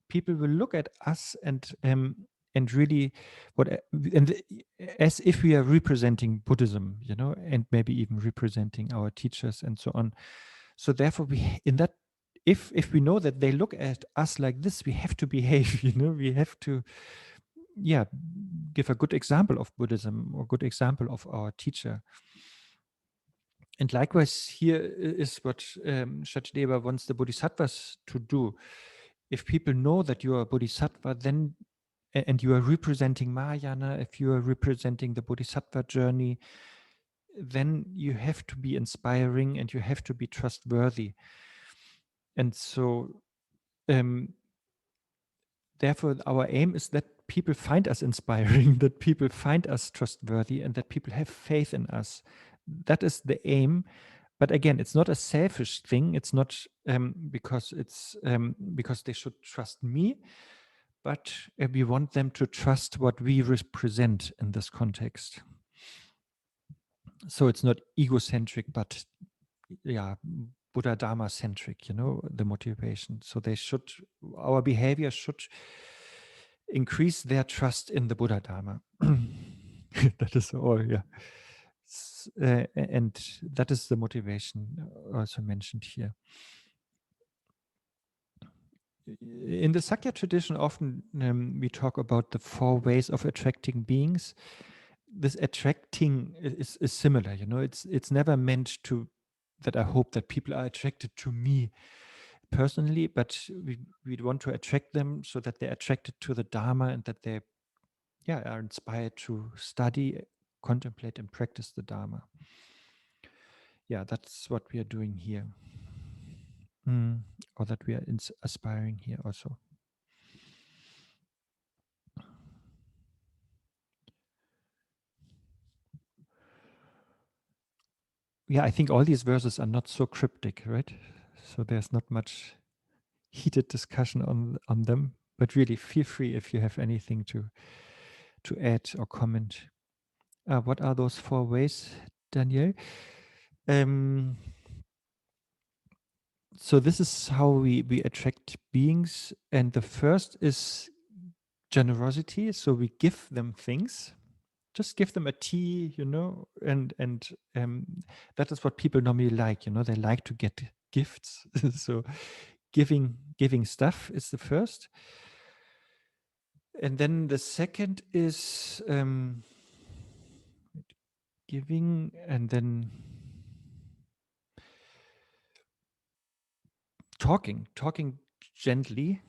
people will look at us and really as if we are representing Buddhism, and maybe even representing our teachers and so on. So therefore, if we know that they look at us like this, we have to behave. We have to, give a good example of Buddhism or good example of our teacher. And likewise, here is what Shantideva wants the Bodhisattvas to do. If people know that you are a Bodhisattva, then, and you are representing Mahayana, if you are representing the Bodhisattva journey, then you have to be inspiring and you have to be trustworthy. And so, therefore, our aim is that people find us inspiring, that people find us trustworthy, and that people have faith in us. That is the aim. But again, it's not a selfish thing. It's not because they should trust me, but we want them to trust what we represent in this context. So it's not egocentric, but Buddha Dharma centric, the motivation. So our behavior should increase their trust in the Buddha Dharma. That is all, and that is the motivation also mentioned here. In the Sakya tradition, often we talk about the 4 ways of attracting beings. This attracting is similar, it's never meant to that I hope that people are attracted to me personally, but we want to attract them so that they're attracted to the Dharma and that they are inspired to study, contemplate, and practice the Dharma. That's what we are doing here. Or that we are aspiring here also. I think all these verses are not so cryptic, right? So there's not much heated discussion on them, but really feel free if you have anything to add or comment. What are those 4 ways, Danielle? So this is how we attract beings, and the first is generosity. So we give them things. Just give them a tea, and that is what people normally like, they like to get gifts. So giving stuff is the first. And then the second is giving, and then talking gently,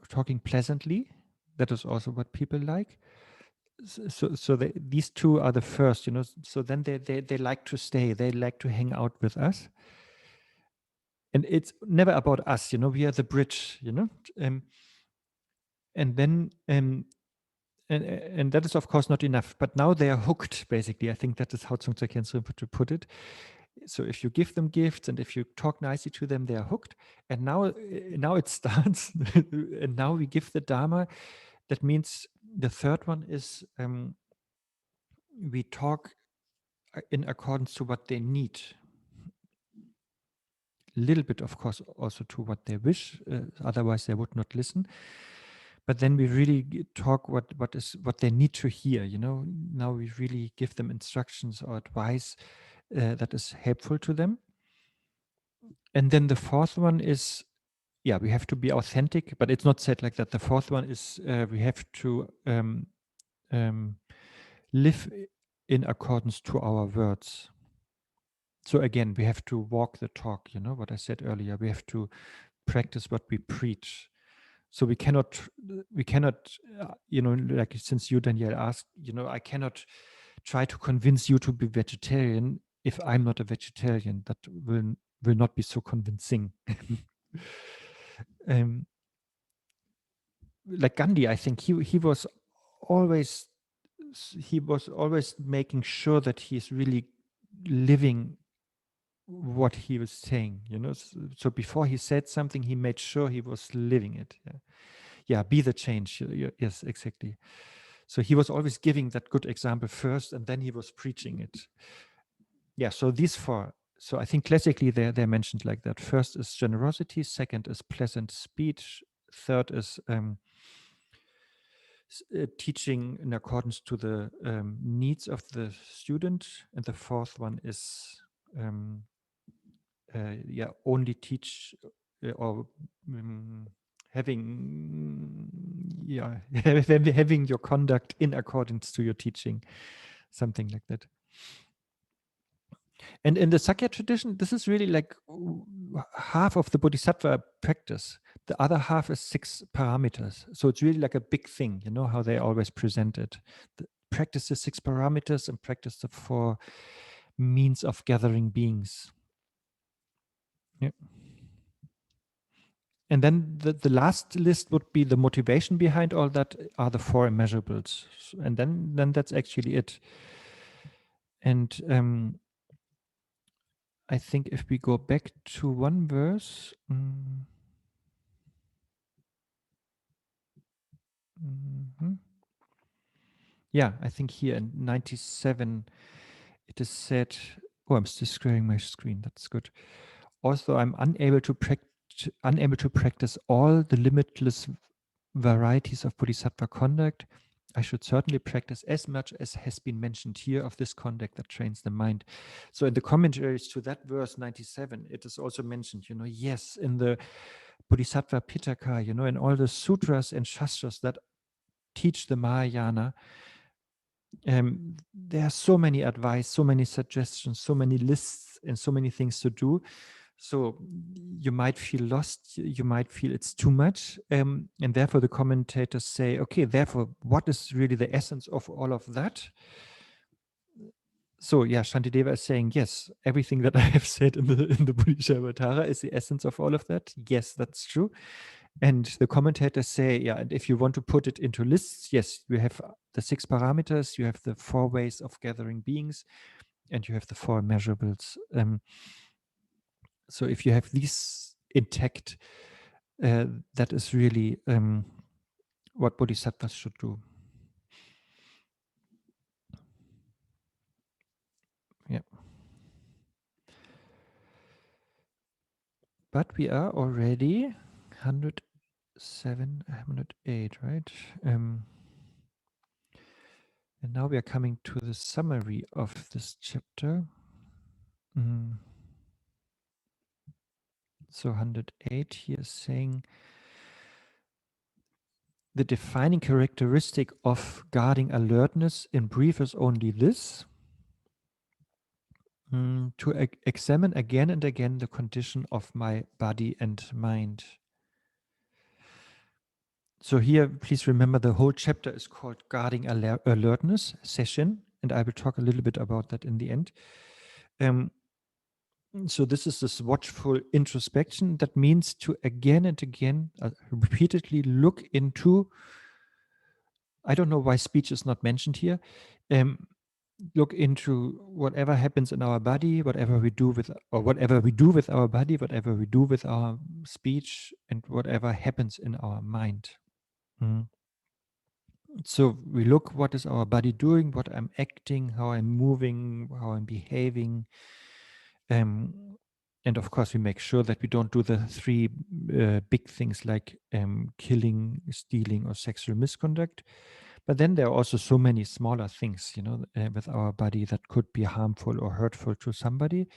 talking pleasantly. That is also what people like. So these two are the first, so then they like to stay, they like to hang out with us. And it's never about us, we are the bridge, and then and that is of course not enough, but now they are hooked, basically. I think that is how Dzongchen Khyentse to put it. So if you give them gifts and if you talk nicely to them, they are hooked. And now it starts and now we give the Dharma. That means the third one is we talk in accordance to what they need. A little bit, of course, also to what they wish. Otherwise, they would not listen. But then we really talk what they need to hear. Now we really give them instructions or advice that is helpful to them. And then the fourth one is, we have to be authentic, but it's not said like that. The fourth one is we have to live in accordance to our words. So again, we have to walk the talk, what I said earlier. We have to practice what we preach. So we cannot, like since you, Danielle, asked, I cannot try to convince you to be vegetarian if I'm not a vegetarian. That will not be so convincing. Like Gandhi, I think he was always making sure that he's really living what he was saying, so before he said something, he made sure he was living it. Be the change. Yes, exactly. So he was always giving that good example first, and then he was preaching it. So these four. So I think classically they're mentioned like that. First is generosity, second is pleasant speech, third is teaching in accordance to the needs of the student, and the fourth one is only teach or having having your conduct in accordance to your teaching, something like that. And in the Sakya tradition, this is really like half of the Bodhisattva practice. The other half is 6 paramitas. So it's really like a big thing, how they always present it. Practice the 6 paramitas and practice the 4 means of gathering beings. Yeah. And then the last list would be the motivation behind all that are the 4 immeasurables. And then that's actually it. And I think if we go back to one verse, I think here in 97, it is said, I'm still sharing my screen, that's good. Also, I'm unable to practice all the limitless varieties of Bodhisattva conduct. I should certainly practice as much as has been mentioned here of this conduct that trains the mind. So in the commentaries to that verse 97, it is also mentioned, yes, in the Bodhisattva Pitaka, in all the sutras and shastras that teach the Mahayana, there are so many advice, so many suggestions, so many lists, and so many things to do. So you might feel lost, you might feel it's too much. And therefore the commentators say, okay, therefore, what is really the essence of all of that? So Shantideva is saying, yes, everything that I have said in the Bodhichitta is the essence of all of that. Yes, that's true. And the commentators say, and if you want to put it into lists, yes, you have the 6 paramitas, you have the 4 ways of gathering beings, and you have the 4 measurables. So if you have these intact, that is really what bodhisattvas should do. Yeah. But we are already 107, 108, right? And now we are coming to the summary of this chapter. So 108 here is saying, the defining characteristic of guarding alertness in brief is only this: to examine again and again the condition of my body and mind. So here, please remember the whole chapter is called Guarding Alertness Session, and I will talk a little bit about that in the end. So this is this watchful introspection. That means to again and again, repeatedly look into, I don't know why speech is not mentioned here, look into whatever happens in our body, whatever we do with our body, whatever we do with our speech, and whatever happens in our mind. So we look, what is our body doing, what I'm acting, how I'm moving, how I'm behaving. And of course, we make sure that we don't do the three big things like killing, stealing, or sexual misconduct. But then there are also so many smaller things, with our body that could be harmful or hurtful to somebody.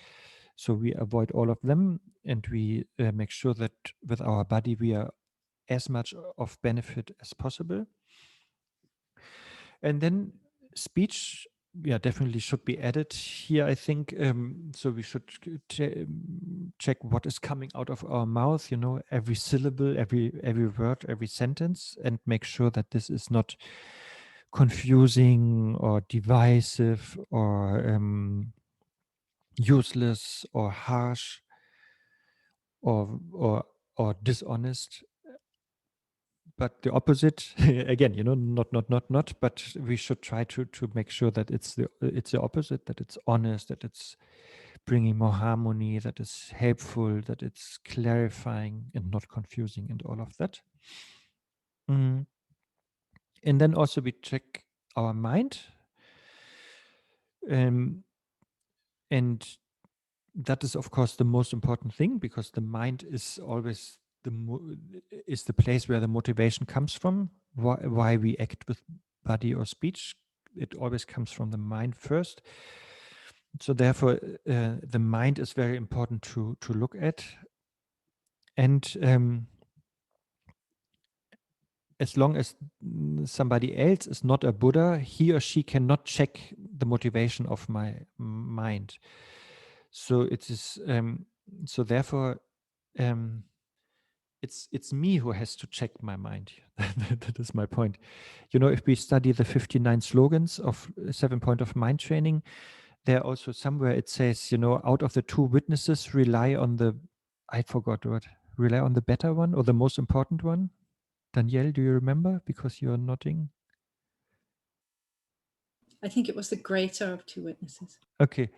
So we avoid all of them, and we make sure that with our body we are as much of benefit as possible. And then speech, definitely should be added here, I think. So we should check what is coming out of our mouth, every syllable, every word, every sentence, and make sure that this is not confusing or divisive or useless or harsh or dishonest. But the opposite, again, not, but we should try to make sure that it's the opposite, that it's honest, that it's bringing more harmony, that it's helpful, that it's clarifying and not confusing, and all of that. And then also we check our mind, and that is of course the most important thing, because the mind is always the place where the motivation comes from, why we act with body or speech. It always comes from the mind first. So therefore the mind is very important to look at. And as long as somebody else is not a Buddha, he or she cannot check the motivation of my mind. So it is so therefore it's me who has to check my mind. That is my point. If we study the 59 slogans of 7 Point of Mind Training, there also somewhere it says, out of the two witnesses, rely on the better one or the most important one. Danielle, do you remember? Because you're nodding. I think it was the greater of two witnesses. Okay.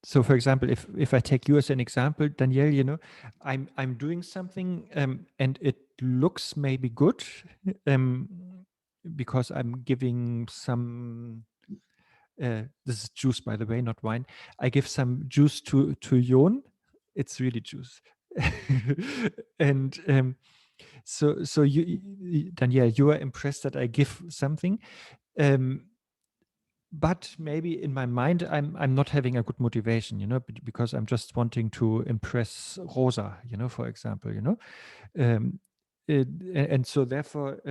So, for example, if I take you as an example, Danielle, I'm doing something and it looks maybe good because I'm giving some. This is juice, by the way, not wine. I give some juice to Jon. It's really juice, and so you, Danielle, you are impressed that I give something. But maybe in my mind, I'm not having a good motivation, because I'm just wanting to impress Rosa, for example, and so therefore,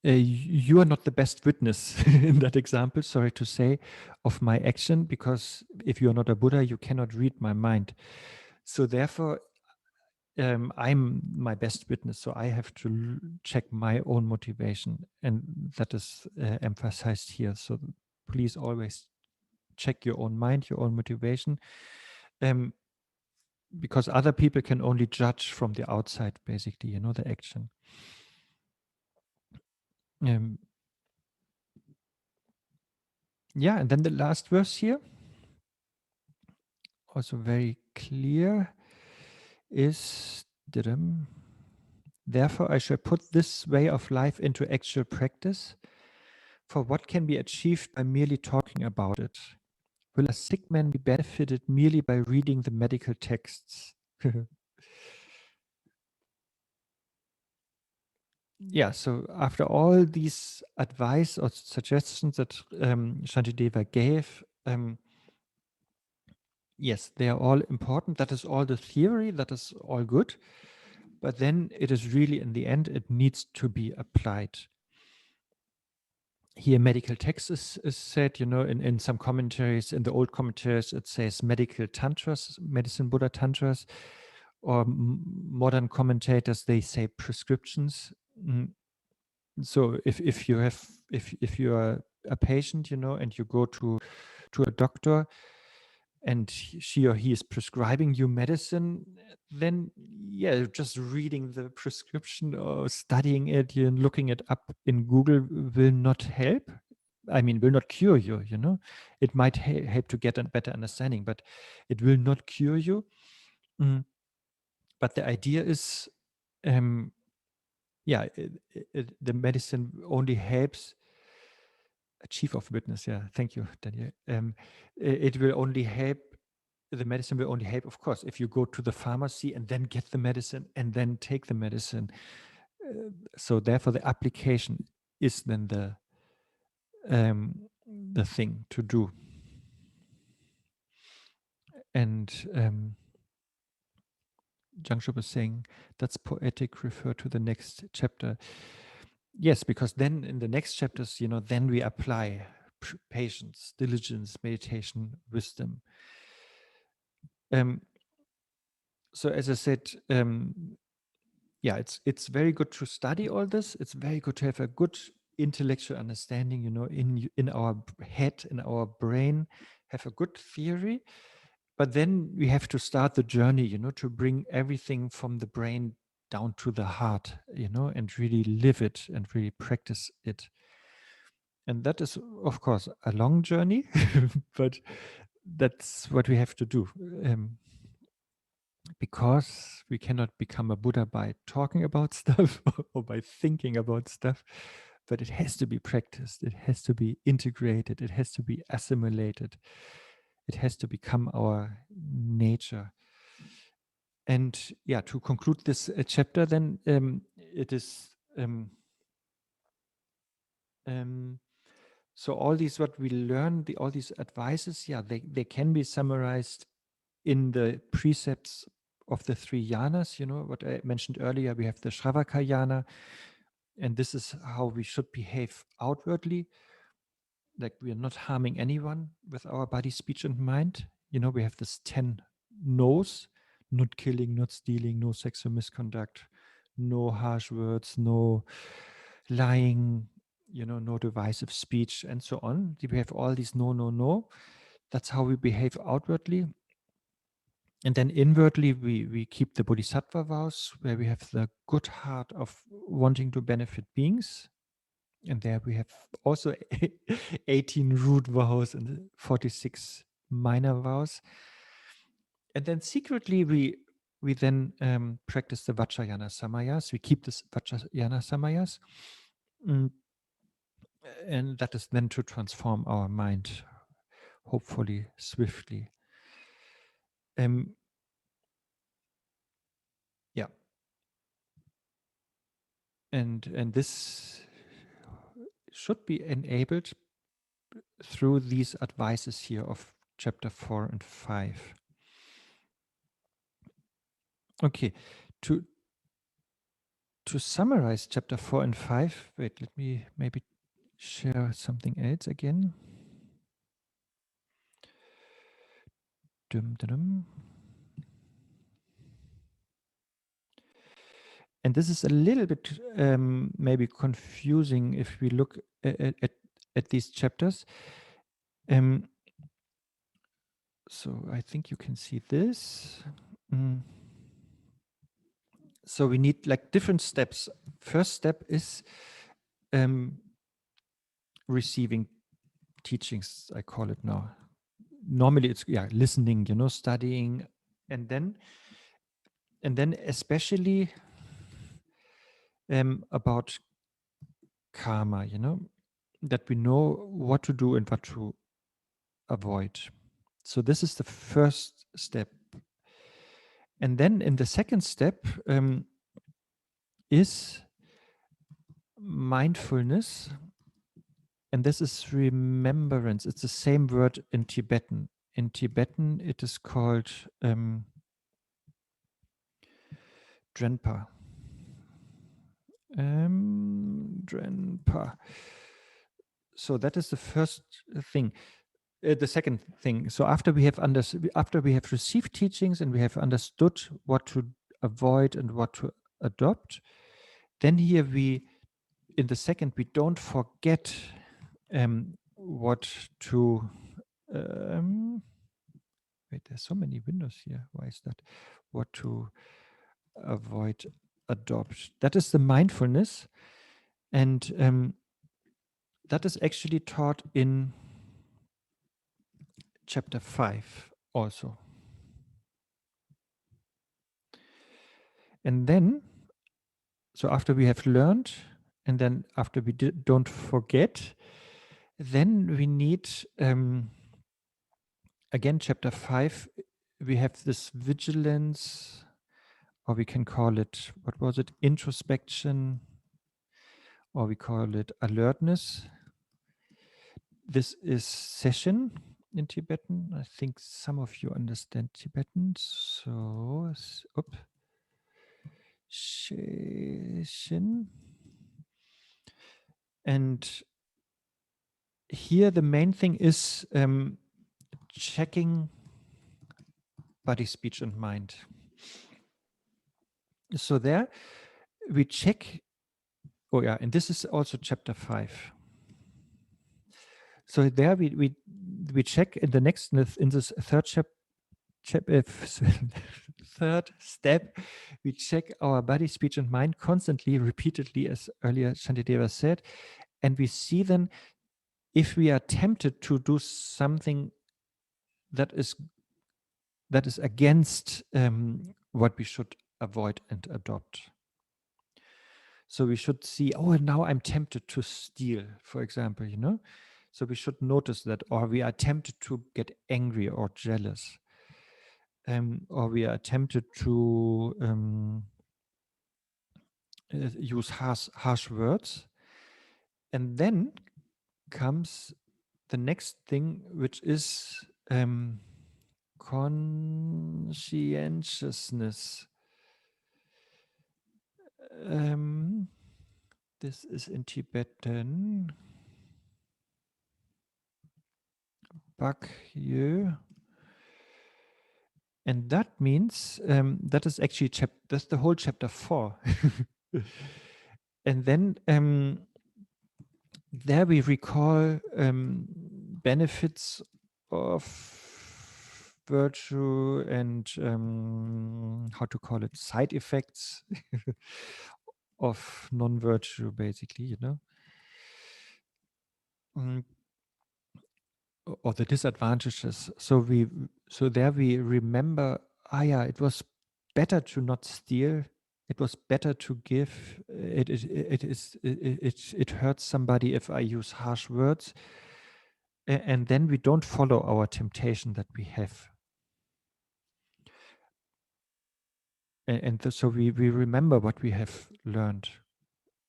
you are not the best witness in that example, sorry to say, of my action, because if you are not a Buddha, you cannot read my mind. So therefore, I'm my best witness, so I have to check my own motivation, and that is emphasized here. So please always check your own mind, your own motivation, because other people can only judge from the outside, basically, the action. Yeah, and then the last verse here, also very clear, is therefore I shall put this way of life into actual practice, for what can be achieved by merely talking about it? Will a sick man be benefited merely by reading the medical texts? Yeah, so after all these advice or suggestions that Shantideva gave, yes, they are all important. That is all the theory. That is all good. But then it is really, in the end, it needs to be applied. Here, medical text is said, in some commentaries, in the old commentaries, it says medical tantras, medicine Buddha tantras, or modern commentators, they say prescriptions. So if you are a patient, and you go to a doctor, and she or he is prescribing you medicine, then just reading the prescription or studying it, looking it up in Google will not help. I mean, will not cure you, It might help to get a better understanding, but it will not cure you. But the idea is, the medicine only helps. A chief of witness, thank you, Daniel. It will only help. The medicine will only help, of course, if you go to the pharmacy and then get the medicine and then take the medicine. So therefore, the application is then the thing to do. And Jiangshi was saying that's poetic. Refer to the next chapter. Yes, because then in the next chapters, then we apply patience, diligence, meditation, wisdom. So as I said, it's very good to study all this. It's very good to have a good intellectual understanding, in our head, in our brain, have a good theory. But then we have to start the journey, to bring everything from the brain down to the heart, and really live it and really practice it. And that is, of course, a long journey, but that's what we have to do. Because we cannot become a Buddha by talking about stuff or by thinking about stuff, but it has to be practiced. It has to be integrated. It has to be assimilated. It has to become our nature. And to conclude this chapter, then it is so all these what we learn, all these advices, they can be summarized in the precepts of the 3 yanas, what I mentioned earlier. We have the Shravaka yana, and this is how we should behave outwardly. Like, we are not harming anyone with our body, speech, and mind. We have this 10 no's: not killing, not stealing, no sexual misconduct, no harsh words, no lying, no divisive speech, and so on. We have all these no. That's how we behave outwardly. And then inwardly, we keep the Bodhisattva vows, where we have the good heart of wanting to benefit beings. And there we have also 18 root vows and 46 minor vows. And then secretly, we then practice the Vajrayana samayas. We keep this Vajrayana samayas. And that is then to transform our mind, hopefully swiftly. And this should be enabled through these advices here of chapter 4 and 5. Okay, to summarize chapter 4 and 5, wait, let me maybe share something else again. And this is a little bit maybe confusing if we look at these chapters. So I think you can see this. So we need like different steps. First step is receiving teachings, I call it now. Normally it's listening, studying, and then especially about karma, that we know what to do and what to avoid. So this is the first step. And then in the second step is mindfulness. And this is remembrance. It's the same word in Tibetan. in Tibetan, it is called Drenpa. Drenpa. So that is the first thing. The second thing. So after we have received teachings and we have understood what to avoid and what to adopt, then here in the second, we don't forget what to. Wait, there's so many windows here. Why is that? What to avoid, adopt. That is the mindfulness, and that is actually taught in chapter 5 also. And then, so after we have learned, and then after we don't forget, then we need, again, chapter 5, we have this vigilance, or we can call it, what was it, introspection, or we call it alertness. This is session in Tibetan. I think some of you understand Tibetan. So, session. And here the main thing is checking body, speech, and mind. So there we check, oh yeah, and this is also chapter 5. So there we check in the next, in this third third step, we check our body, speech, and mind constantly, repeatedly, as earlier Shantideva said, and we see then if we are tempted to do something that is against what we should avoid and adopt. So we should see, oh, now I'm tempted to steal, for example, So we should notice that, or we are tempted to get angry or jealous. Or we are tempted to use harsh words. And then comes the next thing, which is conscientiousness. This is in Tibetan. Bakye. And that means that is actually that's the whole chapter 4. And then there we recall benefits of virtue and how to call it, side effects of non-virtue, basically, or the disadvantages. So there we remember, it was better to not steal. It was better to give. It hurts somebody if I use harsh words, and then we don't follow our temptation that we have. So we remember what we have learned,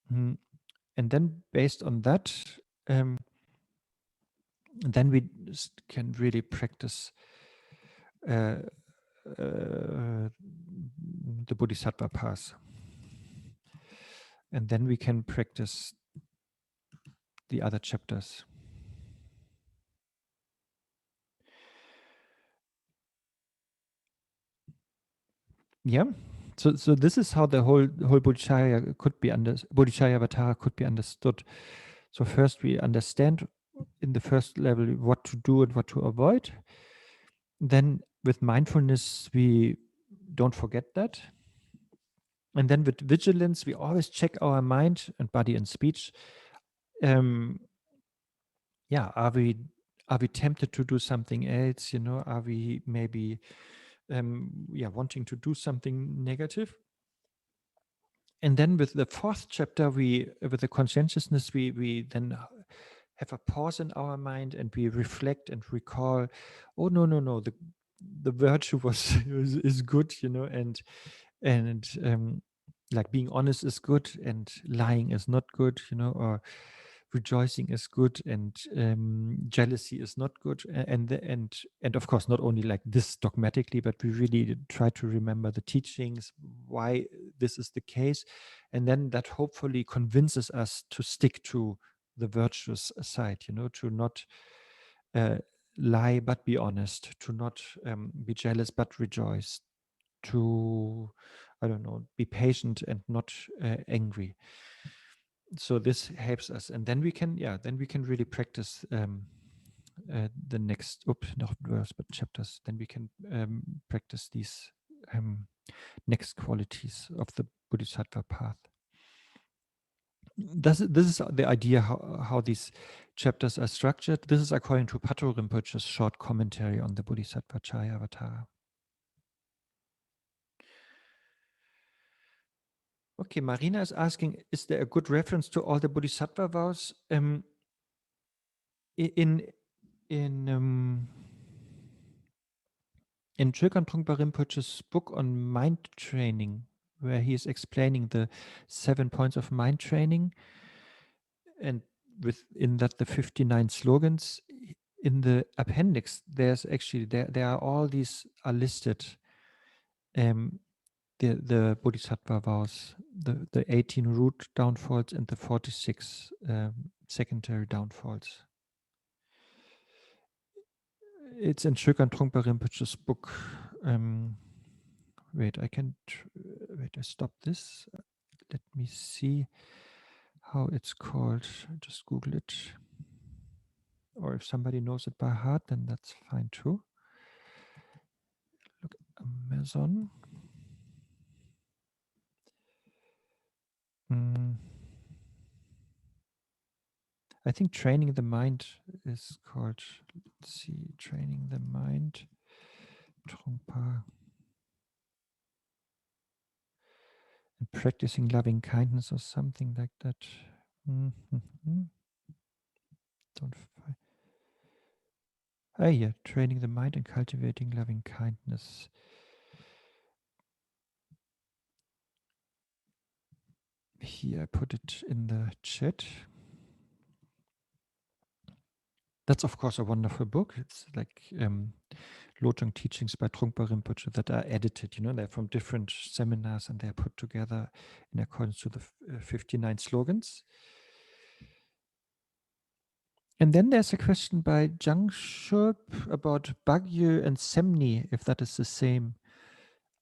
and then based on that, then we can really practice the Bodhisattva path. And then we can practice the other chapters. Yeah. So this is how the whole Bodhicharya Bodhicharyavatara could be understood. So first we understand in the first level what to do and what to avoid. Then with mindfulness, we don't forget that. And then with vigilance, we always check our mind and body and speech. Are we tempted to do something else? Are we maybe wanting to do something negative? And then with the fourth chapter, with the conscientiousness, we then have a pause in our mind and we reflect and recall, oh no, the virtue is good, and like being honest is good and lying is not good, or rejoicing is good and jealousy is not good, and of course not only like this dogmatically, but we really try to remember the teachings, why this is the case, and then that hopefully convinces us to stick to the virtuous side, to not lie but be honest, to not be jealous but rejoice, to, I don't know, be patient and not angry. So this helps us, and then we can really practice the next not verse but chapters. Then we can practice these next qualities of the Bodhisattva path. This is the idea how these chapters are structured. This is according to Pato Rinpoche's short commentary on the Bodhichitta. Okay, Marina is asking, is there a good reference to all the Bodhisattva vows? In Chögyam Trungpa Rinpoche's book on mind training, where he is explaining the 7 points of mind training, and within that the 59 slogans, in the appendix, there's actually, there are all these are listed, the Bodhisattva vows, the 18 root downfalls and the 46 secondary downfalls. It's in Chögyam Trungpa Rinpoche's book. Wait, I stop this. Let me see how it's called. Just Google it. Or if somebody knows it by heart, then that's fine too. Look, Amazon. I think Training the Mind is called, let's see, Training the Mind, Trungpa. And Practicing Loving Kindness or something like that. Don't find. Ah, yeah, Training the Mind and Cultivating Loving Kindness. Here, I put it in the chat. That's, of course, a wonderful book. It's like Lojong teachings by Trungpa Rinpoche that are edited. They're from different seminars and they're put together in accordance to the 59 slogans. And then there's a question by Jang Shurp about Bagyo and Semni, if that is the same.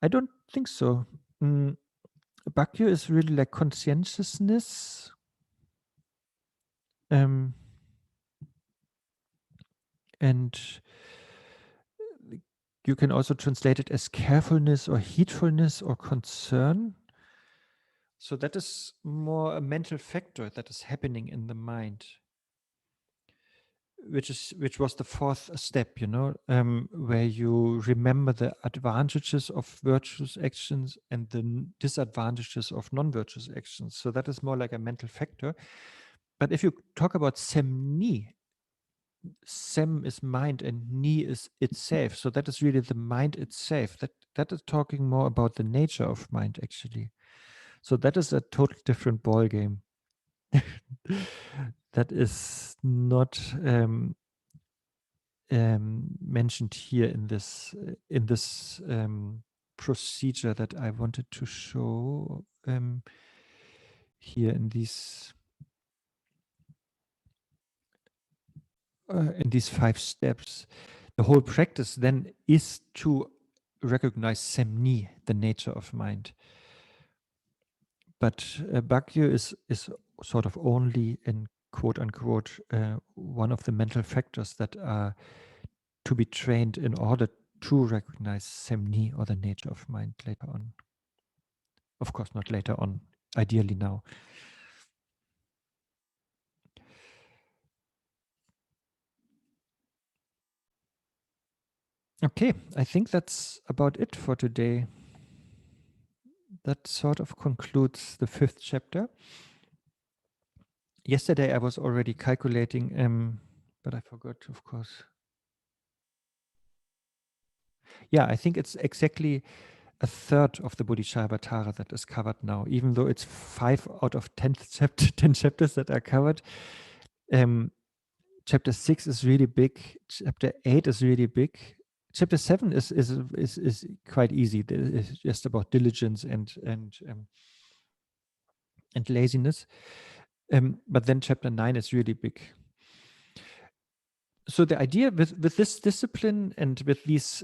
I don't think so. Bagyo is really like conscientiousness. And you can also translate it as carefulness or heedfulness or concern. So that is more a mental factor that is happening in the mind, which was the fourth step, where you remember the advantages of virtuous actions and the disadvantages of non-virtuous actions. So that is more like a mental factor. But if you talk about Semni, Sem is mind and Ni is itself. So that is really the mind itself. That is talking more about the nature of mind, actually. So that is a totally different ball game. That is not mentioned here in this procedure that I wanted to show here in these 5 steps. The whole practice then is to recognize Semni, the nature of mind. But Bagyo is sort of only in quote unquote one of the mental factors that are to be trained in order to recognize Semni, or the nature of mind, later on. Of course, not later on, ideally now. Okay, I think that's about it for today. That sort of concludes the 5th chapter. Yesterday I was already calculating, but I forgot, of course. Yeah, I think it's exactly a third of the Bodhicharyavatarā that is covered now, even though it's 5 out of 10 chapters that are covered. Chapter 6 is really big. Chapter 8 is really big. Chapter 7 is quite easy. It's just about diligence and laziness. But then chapter 9 is really big. So the idea with this discipline and with these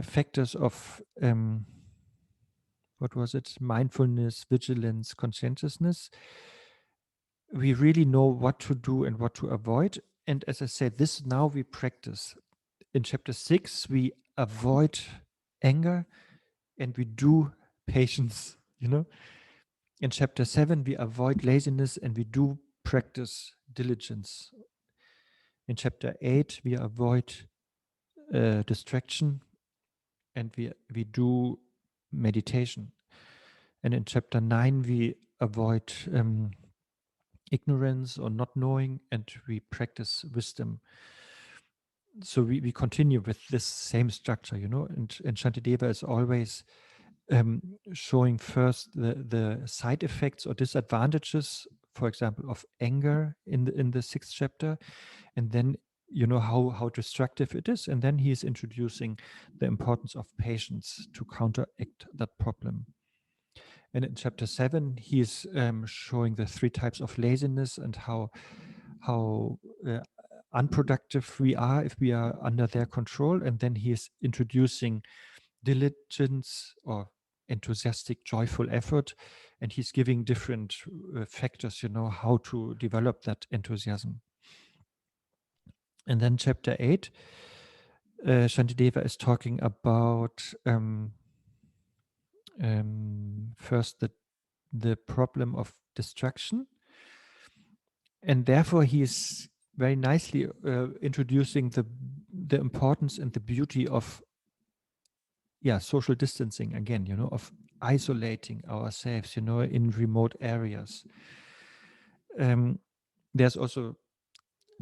factors of what was it? Mindfulness, vigilance, conscientiousness. We really know what to do and what to avoid. And as I said, this now we practice. In chapter 6, we avoid anger and we do patience, In chapter 7, we avoid laziness and we do practice diligence. In chapter 8, we avoid distraction and we do meditation. And in chapter 9, we avoid ignorance or not knowing and we practice wisdom. So we continue with this same structure, and Shantideva is always showing first the side effects or disadvantages, for example, of anger in the 6th chapter, and then how destructive it is, and then he is introducing the importance of patience to counteract that problem. And in chapter 7, he is showing the 3 types of laziness and how unproductive we are if we are under their control. And then he is introducing diligence or enthusiastic, joyful effort. And he's giving different factors, how to develop that enthusiasm. And then chapter 8, Shantideva is talking about first the problem of distraction. And therefore he is very nicely introducing the importance and the beauty of social distancing again, of isolating ourselves, in remote areas. There's also,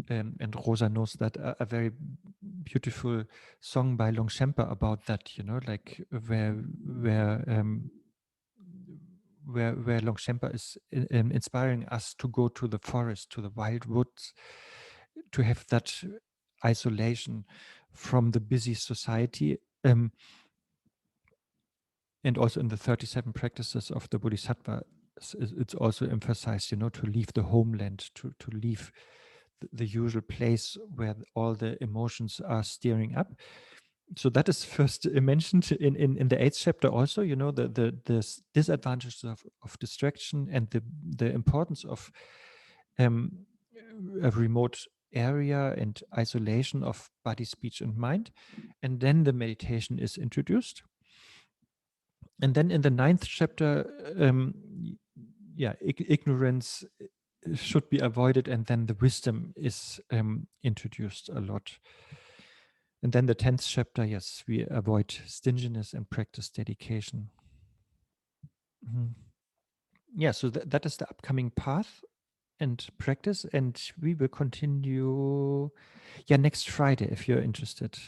and Rosa knows that, a very beautiful song by Longchenpa about that, like where Longchenpa is inspiring us to go to the forest, to the wild woods, to have that isolation from the busy society. And also in the 37 practices of the Bodhisattva, it's also emphasized, to leave the homeland, to leave the usual place where all the emotions are steering up. So that is first mentioned in the 8th chapter also, the disadvantages of distraction and the importance of a remote area and isolation of body, speech, and mind. And then the meditation is introduced. And then in the 9th chapter, ignorance should be avoided, and then the wisdom is introduced a lot. And then the 10th chapter, yes, we avoid stinginess and practice dedication. Yeah, so that is the upcoming path and practice, and we will continue next Friday if you're interested.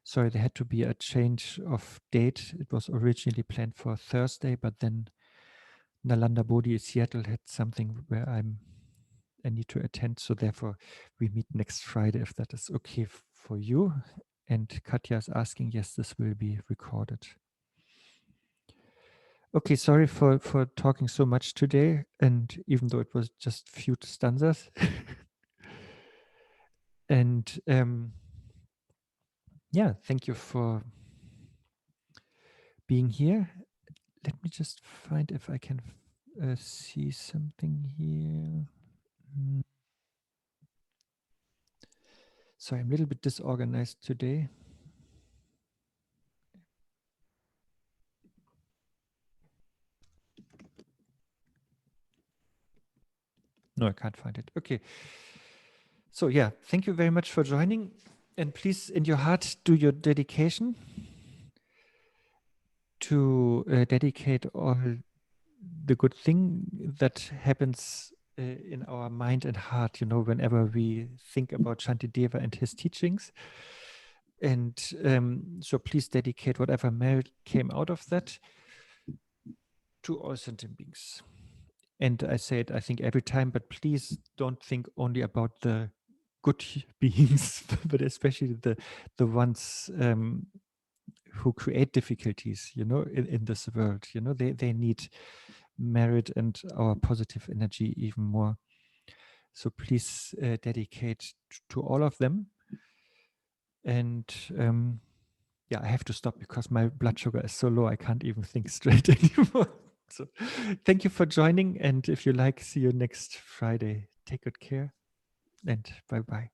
Sorry, there had to be a change of date. It was originally planned for Thursday, but then Nalanda Bodhi Seattle had something where I need to attend, so therefore we meet next Friday if that is okay for you. And Katja is asking, yes, this will be recorded. Okay, sorry for talking so much today, and even though it was just few stanzas. And thank you for being here. Let me just find if I can see something here. Sorry, I'm a little bit disorganized today. No, I can't find it. Okay. So thank you very much for joining. And please, in your heart, do your dedication to dedicate all the good thing that happens in our mind and heart, whenever we think about Shantideva and his teachings. And so please dedicate whatever merit came out of that to all sentient beings. And I say it, I think, every time, but please don't think only about the good beings, but especially the ones who create difficulties, in this world. They need merit and our positive energy even more. So please dedicate to all of them. And I have to stop because my blood sugar is so low I can't even think straight anymore. So thank you for joining, and if you like, see you next Friday. Take good care, and bye-bye.